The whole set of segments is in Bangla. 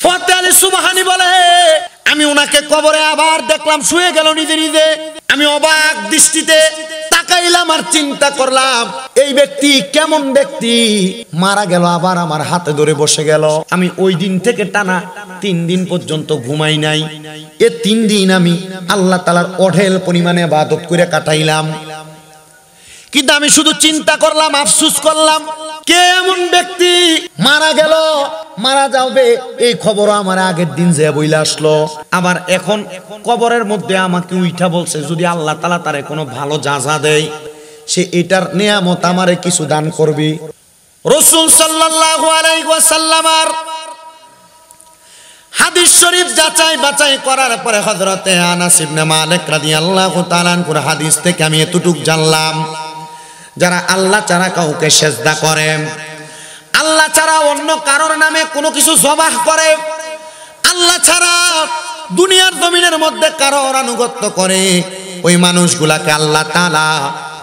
ফতে আলী সুবহানী বলে, আমি ওনাকে কবরে আবার দেখলাম, শুয়ে গেল নিজে নিজে। আমি অবাক দৃষ্টিতে তাকাইলাম আর চিন্তা করলাম, এই ব্যক্তি কেমন ব্যক্তি, মারা গেল আবার আমার হাতে ধরে বসে গেল। আমি ওই দিন থেকে টানা 3 দিন পর্যন্ত ঘুমাই নাই। এ 3 দিন আমি আল্লাহ তাআলার অঢেল পরিমাণে ইবাদত করে কাটাইলাম। কিন্তু আমি শুধু চিন্তা করলাম, আফসোস করলাম, কে এমন ব্যক্তি মারা গেল, মারা যাবে এই খবর আমার আগের দিন যে বইলা আসলো, আবার এখন কবরের মধ্যে আমাকে উইঠা বলছে যদি আল্লাহ তাআলা তারে কোনো ভালো যাজা দেয়, সে এটার নিয়ামত আমারে কিছু দান করবি। রাসূল সাল্লাল্লাহু আলাইহি ওয়াসাল্লামের হাদিস শরীফ যাচাই বাছাই করার পরে হযরতে আনাস ইবনে মালিক রাদিয়াল্লাহু তাআলা আনহুর হাদিস থেকে আমি এতটুকু জানলাম, যারা আল্লাহ ছাড়া কাউকে সেজদা করে, আল্লাহ ছাড়া অন্য কারোর নামে কোনো কিছু জবাহ করে, আল্লাহ ছাড়া দুনিয়ার জমিনের মধ্যে কারোর আনুগত্য করে, ওই মানুষগুলাকে আল্লাহ তাআলা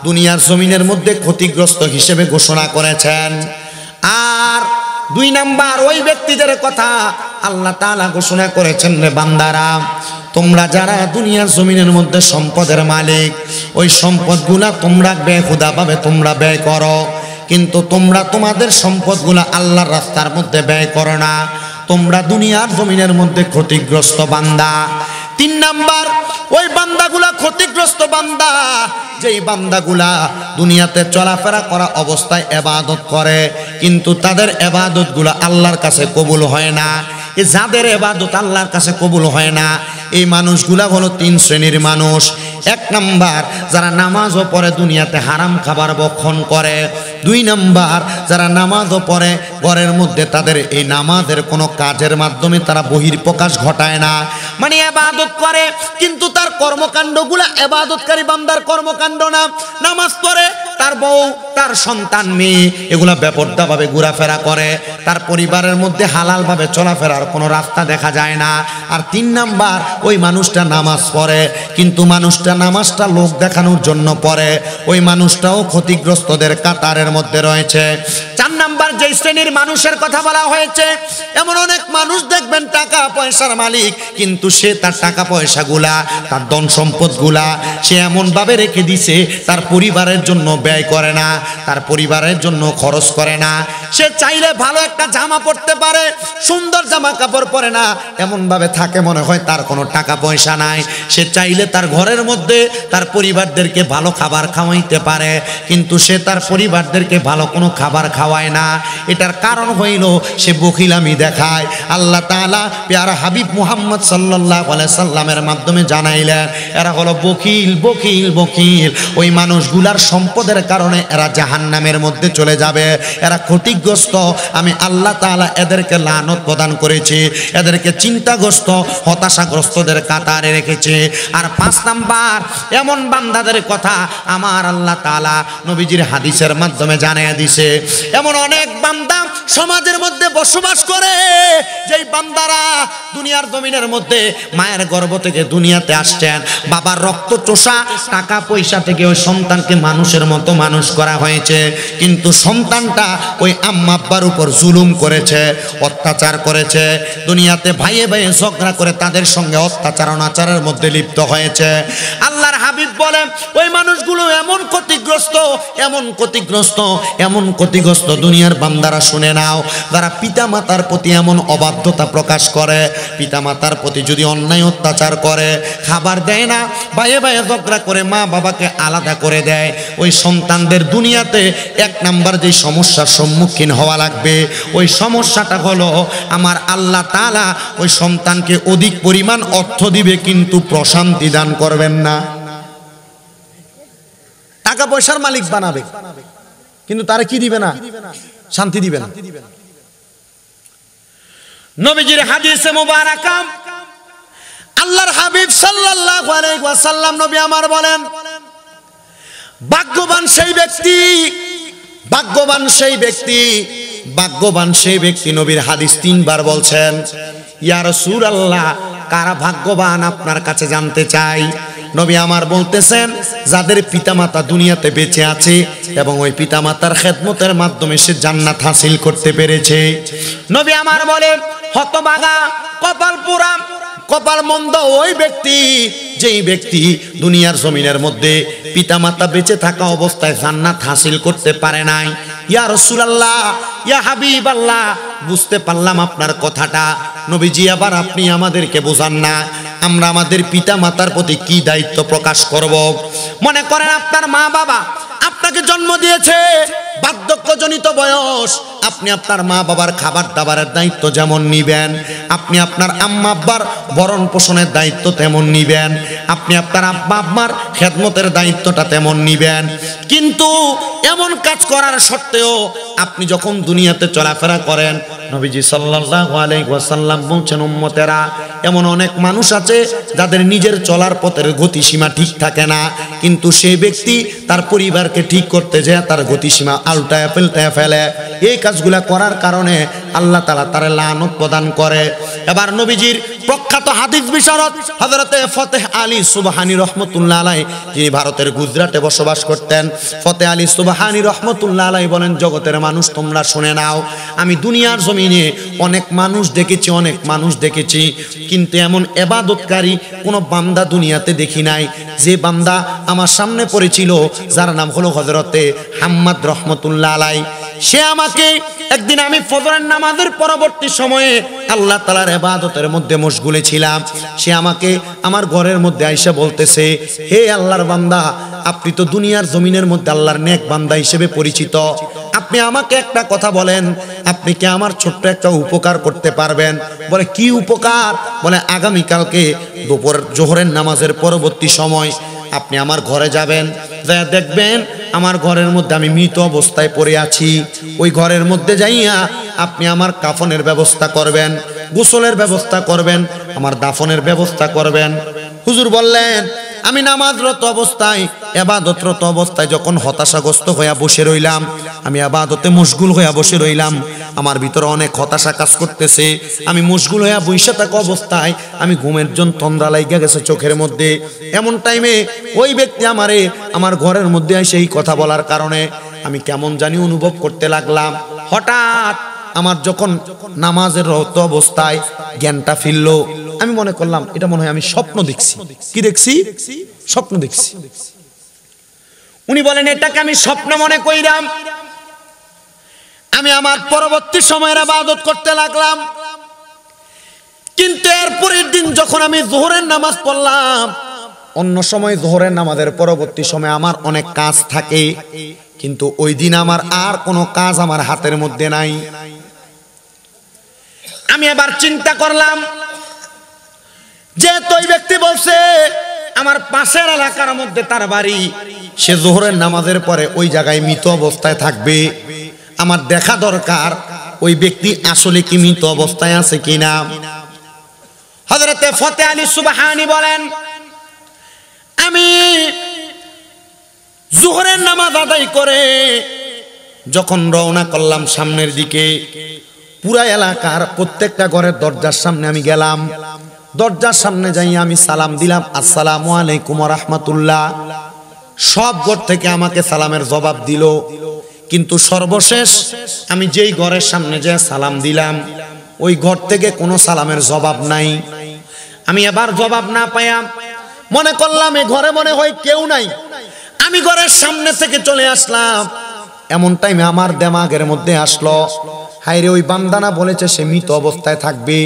দুনিয়ার জমিনের মধ্যে ক্ষতিগ্রস্ত হিসেবে ঘোষণা করেছেন। আর 2 নাম্বার, ওই ব্যক্তিদের কথা আল্লাহ তাআলা ঘোষণা করেছেন, রে বান্দারা, তোমরা যারা দুনিয়ার জমিনের মধ্যে সম্পদের মালিক, ওই সম্পদগুলা তোমরা বেহুদাভাবে তোমরা ব্যয় করো, কিন্তু তোমরা তোমাদের সম্পদগুলা আল্লাহর রাস্তার মধ্যে ব্যয় করো না, তোমরা দুনিয়ার জমিনের মধ্যে ক্ষতিগ্রস্ত বান্দা। 3 নাম্বার, ওই বান্দাগুলা ক্ষতিগ্রস্ত বান্দা, যেই বান্দাগুলা দুনিয়াতে চলাফেরা করা অবস্থায় ইবাদত করে, কিন্তু তাদের ইবাদতগুলো আল্লাহর কাছে কবুল হয় না। এই যাদের ইবাদত আল্লাহর কাছে কবুল হয় না, এই মানুষগুলা হলো 3 শ্রেণীর মানুষ। 1 নাম্বার, যারা নামাজও পড়ে দুনিয়াতে হারাম খাবার ভক্ষণ করে। 2 নাম্বার, যারা নামাজও পড়ে ঘরের মধ্যে তাদের এই নামাজের কোনো কাজের মাধ্যমে তারা বহির্প্রকাশ ঘটায় না, মানে ইবাদত করে কিন্তু তার কর্মকাণ্ডগুলা ইবাদতকারী বান্দার কর্মকাণ্ড না। নামাজ পড়ে, তার বউ, তার সন্তান, মেয়ে এগুলা বেপরদাভাবে ঘোরাফেরা করে, তার পরিবারের মধ্যে হালালভাবে চলাফেরার কোনো রাস্তা দেখা যায় না। আর 3 নাম্বার, ওই মানুষটা নামাজ পড়ে কিন্তু মানুষটা নামাজটা লোক দেখানোর জন্য পড়ে, ওই মানুষটাও ক্ষতিগ্রস্তদের কাতারের মধ্যে রয়েছে। 4 নাম্বার যে শ্রেণীর মানুষের কথা বলা হয়েছে, এমন অনেক মানুষ দেখবেন টাকা পয়সার মালিক, কিন্তু সে তার টাকা পয়সাগুলা, তার ধন সম্পদগুলা সে এমনভাবে রেখে দিছে তার পরিবারের জন্য ব্যয় করে না, তার পরিবারের জন্য খরচ করে না। সে চাইলে ভালো একটা জামা পরতে পারে, সুন্দর জামা কাপড় পরে না, এমনভাবে থাকে মনে হয় তার কোনো টাকা পয়সা নাই। সে চাইলে তার ঘরের মধ্যে তার পরিবারদেরকে ভালো খাবার খাওয়াইতে পারে, কিন্তু সে তার পরিবারদেরকে ভালো কোনো খাবার খাওয়ায় না। এটার কারণ হইল সে বখিলামি দেখায়। আল্লাহ তাআলা প্যারা হাবিব মুহাম্মদ সাল্লাল্লাহু আলাইহি সাল্লামের মাধ্যমে জানাইলেন, এরা হলো বখিল বখিল বখিল। ওই মানুষগুলার সম্পদের কারণে এরা জাহান্নামের মধ্যে চলে যাবে, এরা ক্ষতিগ্রস্ত। আমি আল্লাহ তাআলা এদেরকে লানত প্রদান করেছি, এদেরকে চিন্তাগ্রস্ত হতাশাগ্রস্তদের কাতারে রেখেছে। আর 5 নাম্বার, এমন বান্দাদের কথা আমার আল্লাহ তাআলা নবীজির হাদিসের মাধ্যমে জানিয়ে দিয়েছে। এমন অনেক বান্দা সমাজের মধ্যে বসবাস করে, যেই বান্দারা দুনিয়ার জমিনের মধ্যে মায়ের গর্ভ থেকে দুনিয়াতে আসছেন, বাবার রক্ত চোষা টাকা পয়সা থেকে ওই সন্তানকে মানুষের মতো মানুষ করা হয়েছে, কিন্তু সন্তানটা ওই আম্মা আব্বার উপর জুলুম করেছে, অত্যাচার করেছে, দুনিয়াতে ভাইয়ে ভাইয়ে ঝগড়া করে তাদের সঙ্গে অত্যাচার অনাচারের মধ্যে লিপ্ত হয়েছে। আল্লাহর হাবিব বলেন, ওই মানুষগুলো এমন ক্ষতিগ্রস্ত, এমন ক্ষতিগ্রস্ত, এমন ক্ষতিগ্রস্ত দুনিয়ার বান্দারা শুনে নাও, যারা পিতামাতার প্রতি এমন অবাধ্যতা প্রকাশ করে, পিতামাতার প্রতি যদি অন্যায় অত্যাচার করে, খাবার দেয় না, ভাইয়ে ভাইয়ে ঝগড়া করে মা বাবাকে আলাদা করে দেয়, ওই সন্তানদের দুনিয়াতে 1 নাম্বার যে সমস্যার সম্মুখীন হওয়া লাগবে, ওই সমস্যাটা হলো আমার আল্লাহ তাআলা ওই সন্তানকে অধিক পরিমাণ অর্থ দিবে কিন্তু প্রশান্তি দান করবেন না। টাকা পয়সার মালিক বানাবে কিন্তু তারে কি দিবে না? শান্তি দিবে না। নবীজির হাদিসে মুবারাকা আল্লাহর হাবিব সাল্লাল্লাহু আলাইহি ওয়াসাল্লাম নবী আমার বলেন, ভাগ্যবান সেই ব্যক্তি, ভাগ্যবান সেই ব্যক্তি, ভাগ্যবান সেই ব্যক্তি। নবীর হাদিস 3 বার বলছেন, ইয়া রাসূলুল্লাহ, কারা ভাগ্যবান আপনার কাছে জানতে চাই। নবী আমার বলতেছেন যাদের পিতামাতা দুনিয়াতে বেঁচে আছে এবং ওই পিতামাতার খেদমতের মাধ্যমে সে জান্নাত হাসিল করতে পেরেছে, নবী আমার বলে হতভাগা কপাল পোড়া কপাল মন্দ ওই ব্যক্তি যেই ব্যক্তি দুনিয়ার জমিনের মধ্যে পিতামাতা বেঁচে থাকা অবস্থায় জান্নাত হাসিল করতে পারে নাই। ইয়া রাসূলুল্লাহ, ইয়া হাবিবাল্লাহ, বুঝতে পারলাম আপনার কথাটা নবীজি, আবার আপনি আমাদেরকে বোঝান না আমরা আমাদের পিতামাতার প্রতি কি দায়িত্ব প্রকাশ করব। মনে করেন আপনার মা বাবা আপনাকে জন্ম দিয়েছে, বার্ধক্যজনিত বয়স, আপনি আপনার মা বাবার খাবার দাবারের দায়িত্ব যেমন নিবেন, আপনি আপনার আম্মা আব্বার ভরণ পোষণের দায়িত্ব তেমন নিবেন, আপনি আপনার আব্বা আম্মার খেদমতের দায়িত্বটা তেমন নিবেন। কিন্তু এমন কাজ করার সত্ত্বেও আপনি যখন দুনিয়াতে চলাফেরা করেন, নবীজি সাল্লাল্লাহু আলাইহি ওয়াসাল্লাম বলছেন উম্মতেরা এমন অনেক মানুষ আছে যাদের নিজের চলার পথের গতিসীমা ঠিক থাকে না, কিন্তু সেই ব্যক্তি তার পরিবারকে ঠিক করতে যায় তার গতিসীমা আলটায় পাল্টায় ফেলে। এই কাজগুলা করার কারণে আল্লাহ তাআলা তার লানত প্রদান করে। এবার নবীজির প্রখ্যাত হাদিস বিশারদ হযরতে ফতেহ আলী সুবহানী রহমাতুল্লাহ আলাইহি, যিনি ভারতের গুজরাটে বসবাস করতেন, ফতেহ আলী সুবহানী রহমাতুল্লাহ আলাইহি বলেন, জগতের মানুষ তোমরা শুনে নাও, আমি দুনিয়ার জমিনে অনেক মানুষ দেখেছি, কিন্তু এমন ইবাদতকারী কোন বান্দা দুনিয়াতে দেখি নাই যে বান্দা আমার সামনে পড়েছিল, যার নাম হলো হযরতে হাম্মাদ রহমাতুল্লাহ আলাইহি। সে আমাকে একদিন, আমি ফজরের নামাজের পরবর্তী সময়ে আল্লাহ তাআলার ইবাদতের মধ্যে মশগুলে ছিলাম, সে আমাকে আমার ঘরের মধ্যে আইসা বলতেছে, হে আল্লাহর বান্দা, আপনি তো দুনিয়ার জমিনের মধ্যে আল্লাহর নেক বান্দা হিসেবে পরিচিত, আপনি আমাকে একটা কথা বলেন, আপনি কি আমার ছোট্ট একটা উপকার করতে পারবেন? বলে কি উপকার? বলে আগামীকালকে দুপুর জোহরের নামাজের পরবর্তী সময় আপনি আমার ঘরে যাবেন, যা দেখবেন আমার ঘরের মধ্যে আমি মৃত অবস্থায় পড়ে আছি, ওই ঘরের মধ্যে যাইয়া আপনি আমার কাফনের ব্যবস্থা করবেন, গোসলের ব্যবস্থা করবেন, আমার দাফনের ব্যবস্থা করবেন। হুজুর বললেন, আমি নামাজরত অবস্থায়, ইবাদতরত অবস্থায় যখন হতাশাগ্রস্ত হইয়া বসে রইলাম, আমি ইবাদতে মশগুল হইয়া বসে রইলাম, আমার ভিতরে অনেক হতাশা কাজ করতেছে, আমি মশগুল হইয়া বসে থাকা অবস্থায় আমি ঘুমের জন্য তন্দ্রা লাগিয়া গেছে চোখের মধ্যে। এমন টাইমে ওই ব্যক্তি আমারে আমার ঘরের মধ্যে এসে এই কথা বলার কারণে আমি কেমন জানি অনুভব করতে লাগলাম। হঠাৎ আমার যখন নামাজের রত অবস্থায় জ্ঞানটা ফিরলো, আমি মনে করলাম এটা মনে হয় আমি স্বপ্ন দেখছি। কি দেখছি? স্বপ্ন দেখছি। উনি বলেন, এটাকে আমি স্বপ্ন মনে কইরাম আমি আমার পরবর্তী সময়ের ইবাদত করতে লাগলাম। কিন্তু এর পরের দিন যখন আমি যোহরের নামাজ পড়লাম, অন্য সময় যোহরের নামাজের পরবর্তী সময় আমার অনেক কাজ থাকে, কিন্তু ওই দিন আমার আর কোনো কাজ আমার হাতের মধ্যে নাই। আমি এবার চিন্তা করলাম, যে ওই ব্যক্তি বলছে আমার পাশের এলাকার মধ্যে তার বাড়ি, সে যোহরের নামাজের পরে ওই জায়গায় মৃত অবস্থায় থাকবে, আমার দেখা দরকার ওই ব্যক্তি আসলে কি মৃত অবস্থায় আছে কিনা। হযরতে ফতেহ আলী সুবহানী বলেন, আমি যোহরের নামাজ আদায় করে যখন রওনা করলাম সামনের দিকে, পুরা এলাকার প্রত্যেকটা ঘরের দরজার সামনে আমি গেলাম, দরজার সামনে যাই আমি সালাম দিলাম, আসসালামু আলাইকুম ওয়া রাহমাতুল্লাহ। সব ঘর থেকে আমাকে সালামের জবাব দিল, কিন্তু সর্বশেষ আমি যেই ঘরের সামনে যে সালাম দিলাম ওই ঘর থেকে কোনো সালামের জবাব নাই। আমি এবার জবাব না পাইয়া মনে করলাম এই ঘরে মনে হয় কেউ নাই, আমি ঘরের সামনে থেকে চলে আসলাম। এমন টাইমে আমার দিমাগের মধ্যে আসলো, হায়রে ওই বান্দা না বলেছে সে মৃত অবস্থায় থাকবে,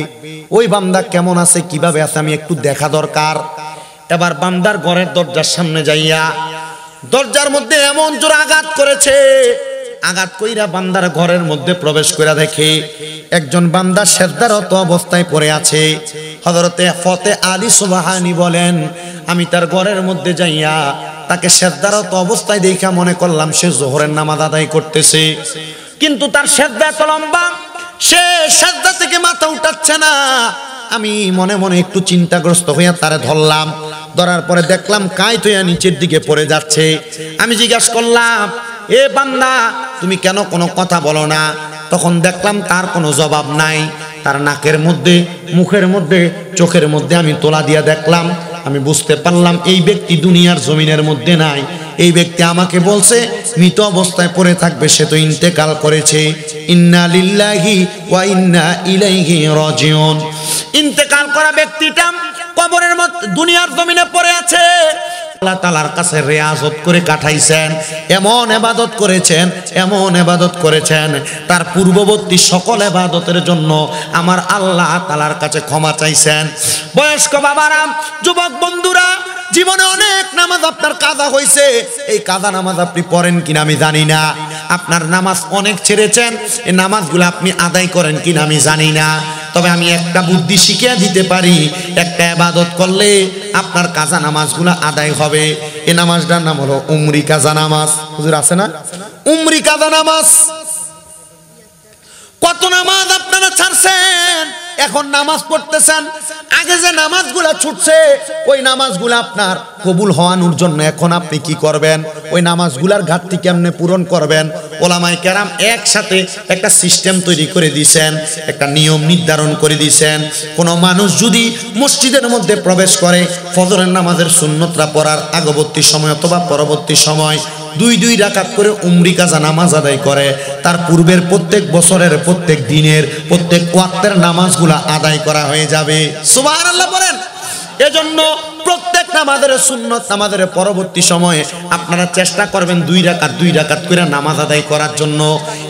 ওই বান্দা কেমন আছে কিভাবে আছে আমি একটু দেখা দরকার। এবার বান্দার ঘরের দরজার সামনে যাইয়া দরজার মধ্যে এমন জোরে আঘাত করেছে, আঘাত কইরা বান্দার ঘরের মধ্যে প্রবেশ কইরা দেখে একজন বান্দা সেজদারত অবস্থায় পড়ে আছে। হযরতে ফতেহ আলী সুবহানী বলেন, আমি তার ঘরের মধ্যে যাইয়া তাকে সেজদারত অবস্থায় দেখা মনে করলাম সে যোহরের নামাজ আদায় করতেছে, কিন্তু তার সেজদা এত লম্বা, সে সেজদা থেকে মাথা উঠাচ্ছে না। আমি মনে মনে একটু চিন্তাগ্রস্ত হইয়া তারে ধরলাম, ধরার পরে দেখলাম কাঁইত হইয়া নিচের দিকে পড়ে যাচ্ছে। আমি জিজ্ঞাসা করলাম, এ বান্দা তুমি কেন কোনো কথা বলো না? তখন দেখলাম তার কোনো জবাব নাই। তার নাকের মধ্যে, মুখের মধ্যে, চোখের মধ্যে আমি তোলা দিয়া দেখলাম, আমি বুঝতে পারলাম এই ব্যক্তি দুনিয়ার জমিনের মধ্যে নাই। এই ব্যক্তি আমাকে বলছে মৃত অবস্থায় পড়ে থাকবে, সে তো ইন্তেকাল করেছে। ইন্না লিল্লাহি ওয়া ইন্না ইলাইহি রাজিউন। ইন্তেকাল করা ব্যক্তিটা কবরের মধ্যে দুনিয়ার জমিনে পড়ে আছে। আল্লাহ তাআলার কাছে রিয়াজত করে কাটাইছেন, এমন ইবাদত করেছেন, এমন ইবাদত করেছেন, তার পূর্ববর্তী সকল ইবাদতের জন্য আমার আল্লাহ তাআলার কাছে ক্ষমা চাইছেন। বয়স্ক বাবারা, যুবক বন্ধুরা, জীবনে অনেক নামাজ আপনার কাজা হয়েছে, এই কাজা নামাজ আপনি পড়েন কিনা আমি জানি না। আপনার নামাজ অনেক ছেড়েছেন, এই নামাজগুলো আপনি আদায় করেন কিনা আমি জানি না। তবে আমি একটা বুদ্ধি শিখিয়ে দিতে পারি, একটা ইবাদত করলে আপনার কাজা নামাজগুলো আদায় হবে। এই নামাজটার নাম হলো উমরি কাজা নামাজ। হুজুর আছে না উমরি কাজা নামাজ? কত নামাজ আপনারা ছাড়ছেন, এখন নামাজ পড়তেছেন। আগে যে নামাজগুলা ছুটছে ওই নামাজগুলা আপনার কবুল হওয়ানোর জন্য এখন আপনি কি করবেন? ওই নামাজগুলার ঘাটতি কেমনে পূরণ করবেন? ওলামায়ে কেরাম একসাথে একটা সিস্টেম তৈরি করে দিয়েছেন, একটা নিয়ম নির্ধারণ করে দিয়েছেন। কোনো মানুষ যদি মসজিদের মধ্যে প্রবেশ করে, ফজরের নামাজের সুন্নতরা পড়ার আগবর্তী সময় অথবা পরবর্তী সময় 2 রাকাত করে উমরি কাজা নামাজ আদায় করে, তার পূর্বের প্রত্যেক বছরের প্রত্যেক দিনের প্রত্যেক ওয়াক্তের নামাজগুলা আদায় করা হয়ে যাবে। সুবহানাল্লাহ বলেন। এজন্য প্রত্যেক নামাজের সুন্নত নামাজের পরবর্তী সময়ে আপনারা চেষ্টা করবেন 2 রাকাত করে নামাজ আদায় করার জন্য।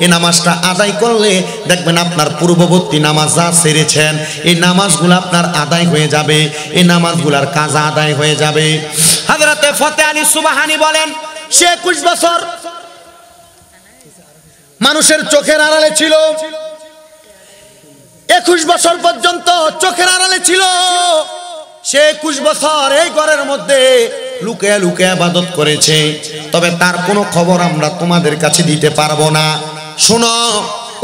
এই নামাজটা আদায় করলে দেখবেন আপনার পূর্ববর্তী নামাজ যা ছেড়েছেন এই নামাজগুলো আপনার আদায় হয়ে যাবে, এই নামাজগুলার কাজা আদায় হয়ে যাবে। হযরতে ফতে আলী সুবহানী বলেন, সে 21 বছর মানুষের চোখের আড়ালে ছিল, 21 বছর পর্যন্ত চোখের আড়ালে ছিল। সে 21 বছর এই ঘরের মধ্যে লুকিয়ে লুকিয়ে ইবাদত করেছে, তবে তার কোনো খবর আমরা তোমাদের কাছে দিতে পারবো না। শোনো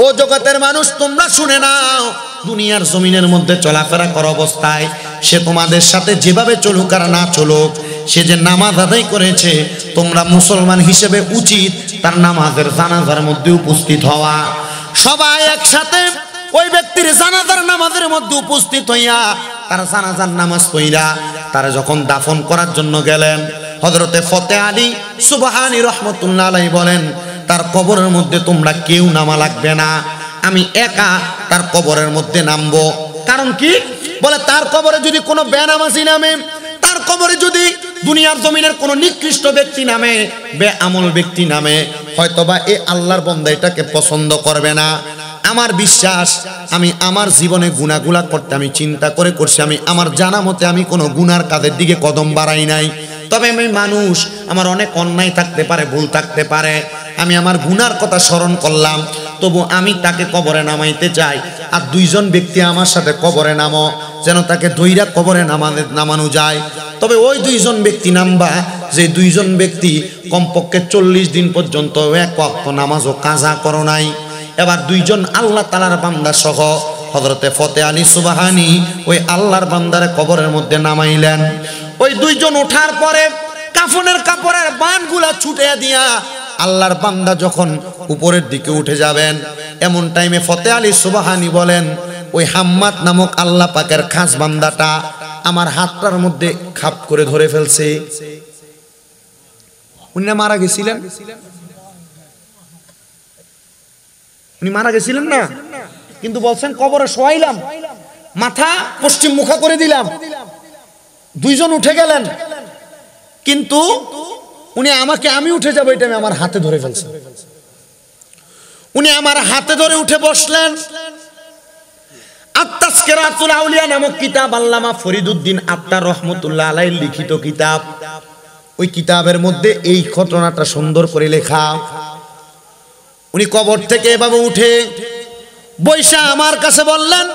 ও জগতের মানুষ, তোমরা শুনে নাও, দুনিয়ার জমিনের মধ্যে চলাফেরা করা অবস্থায় সে তোমাদের সাথে যেভাবে চলুক আর না চলুক, সে যে নামাজ আদায় করেছে, তোমরা মুসলমান হিসেবে উচিত তার নামাজের জানাজার মধ্যে উপস্থিত হওয়া। সবাই একসাথে ওই ব্যক্তির জানাজার নামাজের মধ্যে উপস্থিত হইয়া তার জানাজার নামাজ পড়া তারা যখন দাফন করার জন্য গেলেন, হযরতে ফতে আলী সুবহানী রাহমাতুল্লাহ আলাইহি বলেন, তার কবরের মধ্যে তোমরা কেউ নামা লাগবে না, আমি একা তার কবরের মধ্যে নামবো। কারণ কি? বলে তার কবরে যদি কোনো বেনামাজি নামে, তার কবরে যদি দুনিয়ার জমিনের কোনো নিকৃষ্ট ব্যক্তি নামে, বেআমল ব্যক্তি নামে, হয়তোবা এ আল্লাহর বান্দা এটাকে পছন্দ করবে না। আমার বিশ্বাস, আমি আমার জীবনে গুনাহগুলা করতে আমি চিন্তা করে করছি, আমি আমার জানা মতে আমি কোনো গুনার কাজের দিকে কদম বাড়াই নাই। তবে আমি মানুষ, আমার অনেক অন্যায় থাকতে পারে, ভুল থাকতে পারে, আমি আমার গুনার কথা স্মরণ করলাম, তবু আমি তাকে কবরে নামাইতে চাই। আর 2 জন ব্যক্তি আমার সাথে কবরে নামো, যেন তাকে দইরা কবরে নামানো যায়। তবে ওই 2 জন ব্যক্তি নামবা, যে 2 জন ব্যক্তি কমপক্ষে 40 দিন পর্যন্ত এক ওয়াক্ত নামাজও কাজা করো নাই। এবার 2 জন আল্লাহ তাআলার বান্দা সহ হযরতে ফতে আলী সুবহানী ওই আল্লাহর বান্দারে কবরের মধ্যে নামাইলেন। ওই 2 জন ওঠার পরে কাফনের কাপড়ের বানগুলা ছুটে দিয়া আল্লাহর বান্দা যখন উপরের দিকে উঠে যাবেন, এমন টাইমে ফতে আলী সুবহানী বলেন, ওই হাম্মাদ নামক আল্লাহ পাকের খাস বান্দাটা আমার হাতটার মধ্যে খাপ করে ধরে ফেলছে। উনি মারা গেছিলেন, উনি মারা গেছিলেন না, কিন্তু বলছেন কবরে শোয়াইলাম, মাথা পশ্চিম মুখা করে দিলাম। 2 জন উঠে গেলেন, কিন্তু উনি আমাকে, আমি উঠে যাবো এটা আমি আমার হাতে ধরে ফেলছেন। উনি আমার হাতে ধরে উঠে বসলেন। আত-তাযকিরাতুল আউলিয়া নামক কিতাব আল্লামা ফরিদউদ্দিন আত্তার রহমাতুল্লাহ আলাইহির লিখিত কিতাব, ওই কিতাবের মধ্যে এই ঘটনাটা সুন্দর করে লেখা। উনি কবর থেকে এভাবে উঠে বৈশা আমার কাছে বললেন,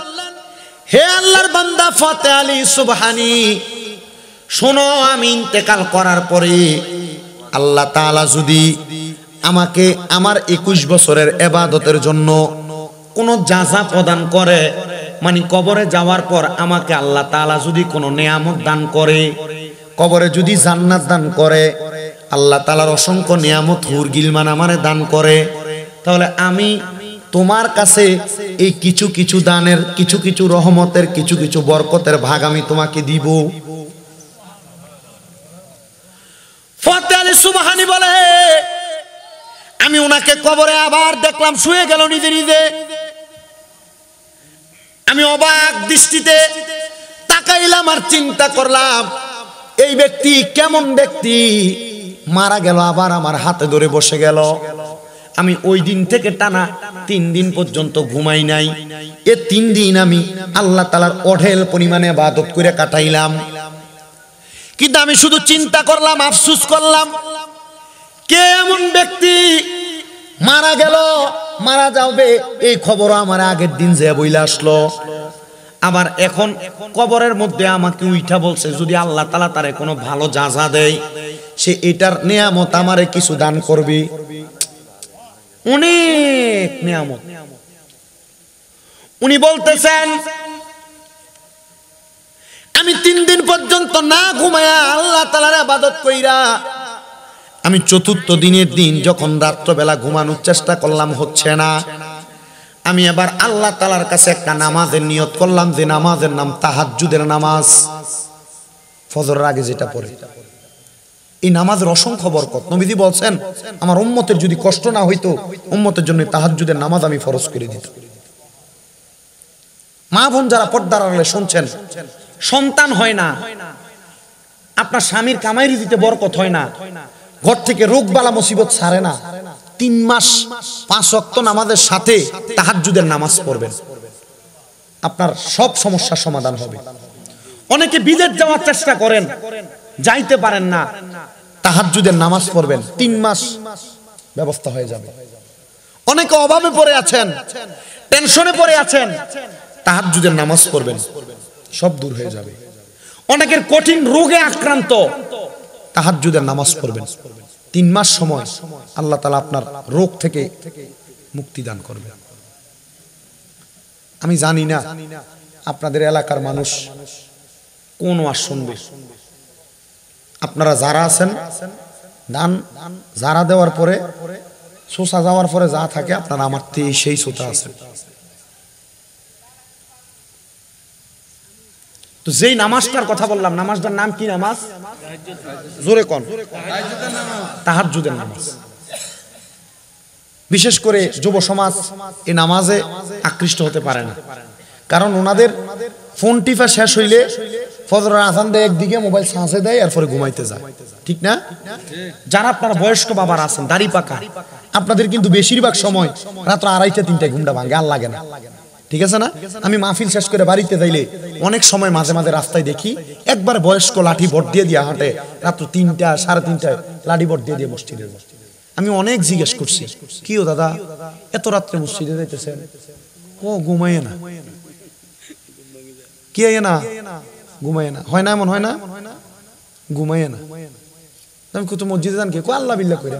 হে আল্লাহর বান্দা ফতে আলী সুবহানী, শোনো, আমি ইন্তেকাল করার পরে আল্লাহ তাআলা যদি আমাকে আমার 21 বছরের ইবাদতের জন্য কোনো জাযা প্রদান করে, মানে কবরে যাওয়ার পর আমাকে আল্লাহ তাআলা যদি কোনো নেয়ামত দান করে, কবরে যদি জান্নাত দান করে, আল্লাহ তাআলার অসংখ্য নিয়ামত হুর গিলমান আমারে দান করে, তাহলে আমি তোমার কাছে এই কিছু কিছু দানের, কিছু কিছু রহমতের, কিছু কিছু বরকতের ভাগ আমি তোমাকে দিব। যায় সুবহানি বলে। আমি ওনাকে কবরে আবার দেখলাম শুয়ে গেল নিজে নিজে। আমি অবাক দৃষ্টিতে তাকাইলাম আর চিন্তা করলাম এই ব্যক্তি কেমন ব্যক্তি, মারা গেল আবার আমার হাতে ধরে বসে গেল। আমি ওই দিন থেকে টানা 3 দিন পর্যন্ত ঘুমাই নাই। এ 3 দিন আমি আল্লাহ তাআলার অঢেল পরিমাণে ইবাদত করে কাটাইলাম। কিন্তু আমি শুধু চিন্তা করলাম, আফসোস করলাম, কে এমন ব্যক্তি মারা গেল, মারা যাবে এই খবর আমার আগের দিন যে বইলা আসলো, আবার এখন কবরের মধ্যে আমাকে উইঠা বলছে যদি আল্লাহ তাআলা তারে কোনো ভালো জাযা দেয় সে এটার নিয়ামত আমারে কিছু দান করবে। অনেক নিয়ামত। উনি বলতেছেন আমি 3 দিন পর্যন্ত না ঘুমায়া আল্লাহ তাআলার ইবাদত কইরা আমি 4র্থ দিনের দিন যখন রাত্রবেলা ঘুমানোর চেষ্টা করলাম হচ্ছে না, আমি এবার আল্লাহ তাআলার কাছে একটা নামাজের নিয়ত করলাম যে নামাজের নাম তাহাজ্জুদের নামাজ, ফজরের আগে যেটা পড়ে। এই নামাজের অসংখ্য বরকত। নবীজি বলছেন আমার উম্মতের যদি কষ্ট না হইতো উম্মতের জন্য তাহাজ্জুদের নামাজ আমি ফরজ করে দিতাম। মা বোন যারা পর্দার আড়ালে শুনছেন, সন্তান হয় না, আপনার স্বামীর কামাই দিতে বরকত হয় না, ঘর থেকে রোগ বালা মুসিবত ছাড়ে না, 3 মাস 5 ওয়াক্ত নামাজের সাথে তাহাজ্জুদের নামাজ পড়বেন, আপনার সব সমস্যার সমাধান হবে। অনেকে বিদেশ যাওয়ার চেষ্টা করেন, যাইতে পারেন না, তাহাজ্জুদের নামাজ পড়বেন, 3 মাস ব্যবস্থা হয়ে যাবে। অনেকে অভাবে পড়ে আছেন, টেনশনে পড়ে আছেন, তাহাজ্জুদের নামাজ পড়বেন, সব দূর হয়ে যাবে। অনেকের কঠিন রোগে আক্রান্ত, তাহাজ্জুদের নামাজ পড়বেন, 3 মাস সময় আল্লাহ তাআলা আপনার রোগ থেকে মুক্তি দান করবেন। আমি জানি না আপনাদের এলাকার মানুষ কোন ওয়াজ শুনবে। আপনারা যারা আছেন দান যারা দেওয়ার পরে সোসা যাওয়ার পরে যা থাকে আপনারা আমার সেই সোতা আছেন। তো যেই নামাজটার কথা বললাম, নামাজটার নাম কি নামাজ? জোরে কোন? তাহাজ্জুদের নামাজ। বিশেষ করে যুব সমাজ এই নামাজে আকৃষ্ট হতে পারে না, কারণ ওনাদের ফোন টিপা শেষ হইলে ফজরের আজান দেয় একদিকে, মোবাইল সাঁচে দেয়, এরপরে ঘুমাইতে যায়, ঠিক না? যারা আপনারা বয়স্ক বাবার আছেন, দাড়ি পাকা, আপনাদের কিন্তু বেশিরভাগ সময় রাত 2:30-3টায় ঘুমটা ভাঙে, আর লাগে না, ঠিক আছে না? আমি মাহফিল শেষ করে বাড়িতে যাইলে অনেক সময় মাঝে মাঝে রাস্তায় দেখি একবার বয়স্ক লাঠি ভোট দিয়ে দিয়া হাঁটে, রাত্র 3টা 3:30টায় লাঠি ভোট দিয়ে দিয়ে মসজিদে। আমি অনেক জিজ্ঞেস করছি, কি ও দাদা এত রাত্রে মসজিদে যাইতেছেন? ও ঘুমায় না। কি না ঘুমায় না? হয় না এমন হয় না? ঘুমায় না। আমি কত মসজিদে যান কে? আল্লাহ বিল্লাহ করে।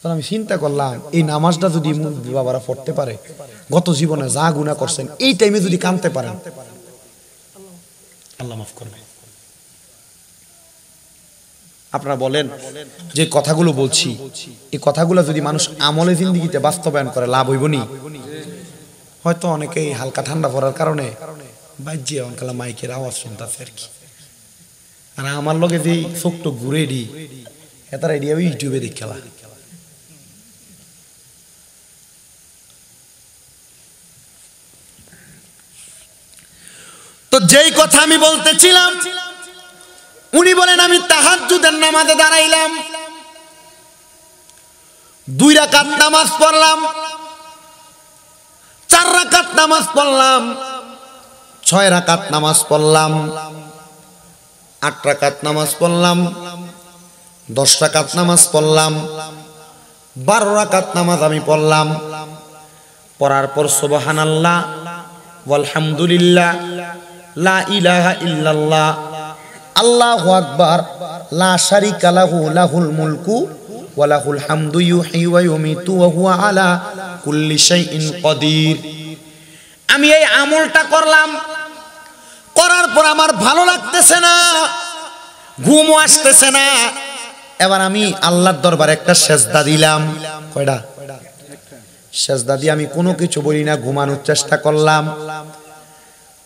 আমি চিন্তা করলাম এই নামাজটা যদি বাবারা পড়তে পারে, গত জীবনে যা গুনাহ করছেন এই টাইমে যদি কাঁদতে পারেন, আল্লাহ মাফ করবে। আপনারা বলেন যে কথাগুলো বলছি, এই কথাগুলো যদি মানুষ আমলে জিন্দেগিতে বাস্তবায়ন করে লাভ হইব নি? হয়তো অনেকেই হালকা ঠান্ডা পড়ার কারণে বাজ্যে অনকালা মাইকের আওয়াজ শুনতেছে আর কি, আর আমার লগে যে চোখটা ঘুরে দি এটার আইডিয়া ইউটিউবে দেখলা। তো যেই কথা আমি বলতেছিলাম, উনি বলেন আমি তাহাজ্জুদের নামাজে দাঁড়াইলাম, 2 রাকাত নামাজ পড়লাম, 4 রাকাত নামাজ পড়লাম, 6 রাকাত নামাজ পড়লাম, 8 রাকাত নামাজ পড়লাম, 10 রাকাত নামাজ পড়লাম, 12 রাকাত নামাজ আমি পড়লাম। পড়ার পর সুবহানাল্লাহ ওয়ালহামদুলিল্লাহ লা ইলাহা ইল্লাল্লাহ আল্লাহু আকবার লা শারিকা লাহু লাহুল মুলকু ওয়া লাহুল হামদু ইউহয়ি ওয়া ইউমিতু ওয়া হুয়া আলা কুল্লি শাইইন কাদির। আমি এই আমলটা করলাম, করার পর আমার ভালো লাগতেছে না, ঘুমও আসতেছে না। এবার আমি আল্লাহর দরবারে একটা সেজদা দিলাম। কয়টা? সেজদা দিয়ে আমি কোনো কিছু বলি না, ঘুমানোর চেষ্টা করলাম।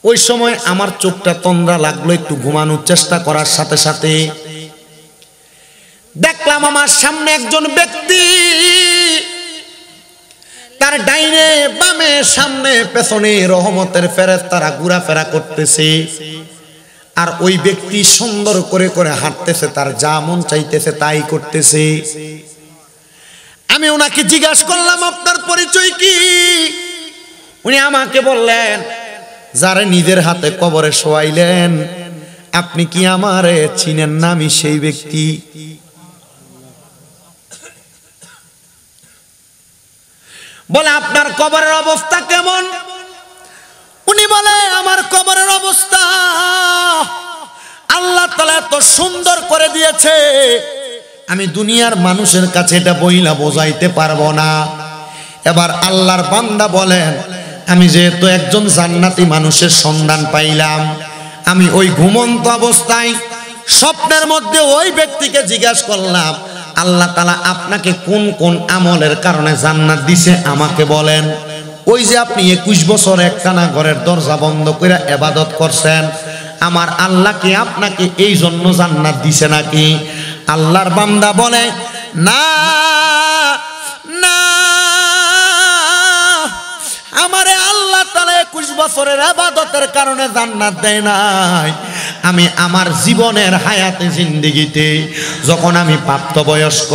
ওই সময় আমার চোখটা তন্দ্রা লাগলো, একটু ঘুমানোর চেষ্টা করার সাথে সাথে দেখলাম আমার সামনে একজন ব্যক্তি, তার ডাইনে বামে সামনে পেছনে রহমতের ফেরেশতারা ঘোরাফেরা করতেছে, আর ওই ব্যক্তি সুন্দর করে করে হাঁটতেছে, তার যা মন চাইতেছে তাই করতেছে। আমি ওনাকে জিজ্ঞাসা করলাম, আপনার পরিচয় কি? উনি আমাকে বললেন, যারে নিজের হাতে কবরে শোয়াইলেন, আপনি কি আমারে চিনেন না? আমি সেই ব্যক্তি। বলে, আপনার কবরের অবস্থা কেমন? উনি বলে, আমার কবরের অবস্থা আল্লাহ তাআলা এত সুন্দর করে দিয়েছে, আমি দুনিয়ার মানুষের কাছে এটা বইলা বোঝাইতে পারবো না। এবার আল্লাহর বান্দা বলেন, আমি যেহেতু একজন জান্নাতি মানুষের সন্ধান পাইলাম, আমি ওই ঘুমন্ত অবস্থায় স্বপ্নের মধ্যে ওই ব্যক্তিকে জিজ্ঞাসা করলাম, আল্লাহ তাআলা আপনাকে কোন কোন আমলের কারণে জান্নাত দিছে আমাকে বলেন। ওই যে আপনি 21 বছর একটানা ঘরের দরজা বন্ধ করে ইবাদত করছেন, আমার আল্লাহ কি আপনাকে এই জন্য জান্নাত দিছে নাকি? আল্লাহর বান্দা বলে, না না, আমারে আল্লাহ তাআলা 21 বছরের ইবাদতের কারণে জান্নাত দেয় নাই। আমি আমার জীবনের হায়াতে জিন্দেগিতে যখন আমি প্রাপ্তবয়স্ক,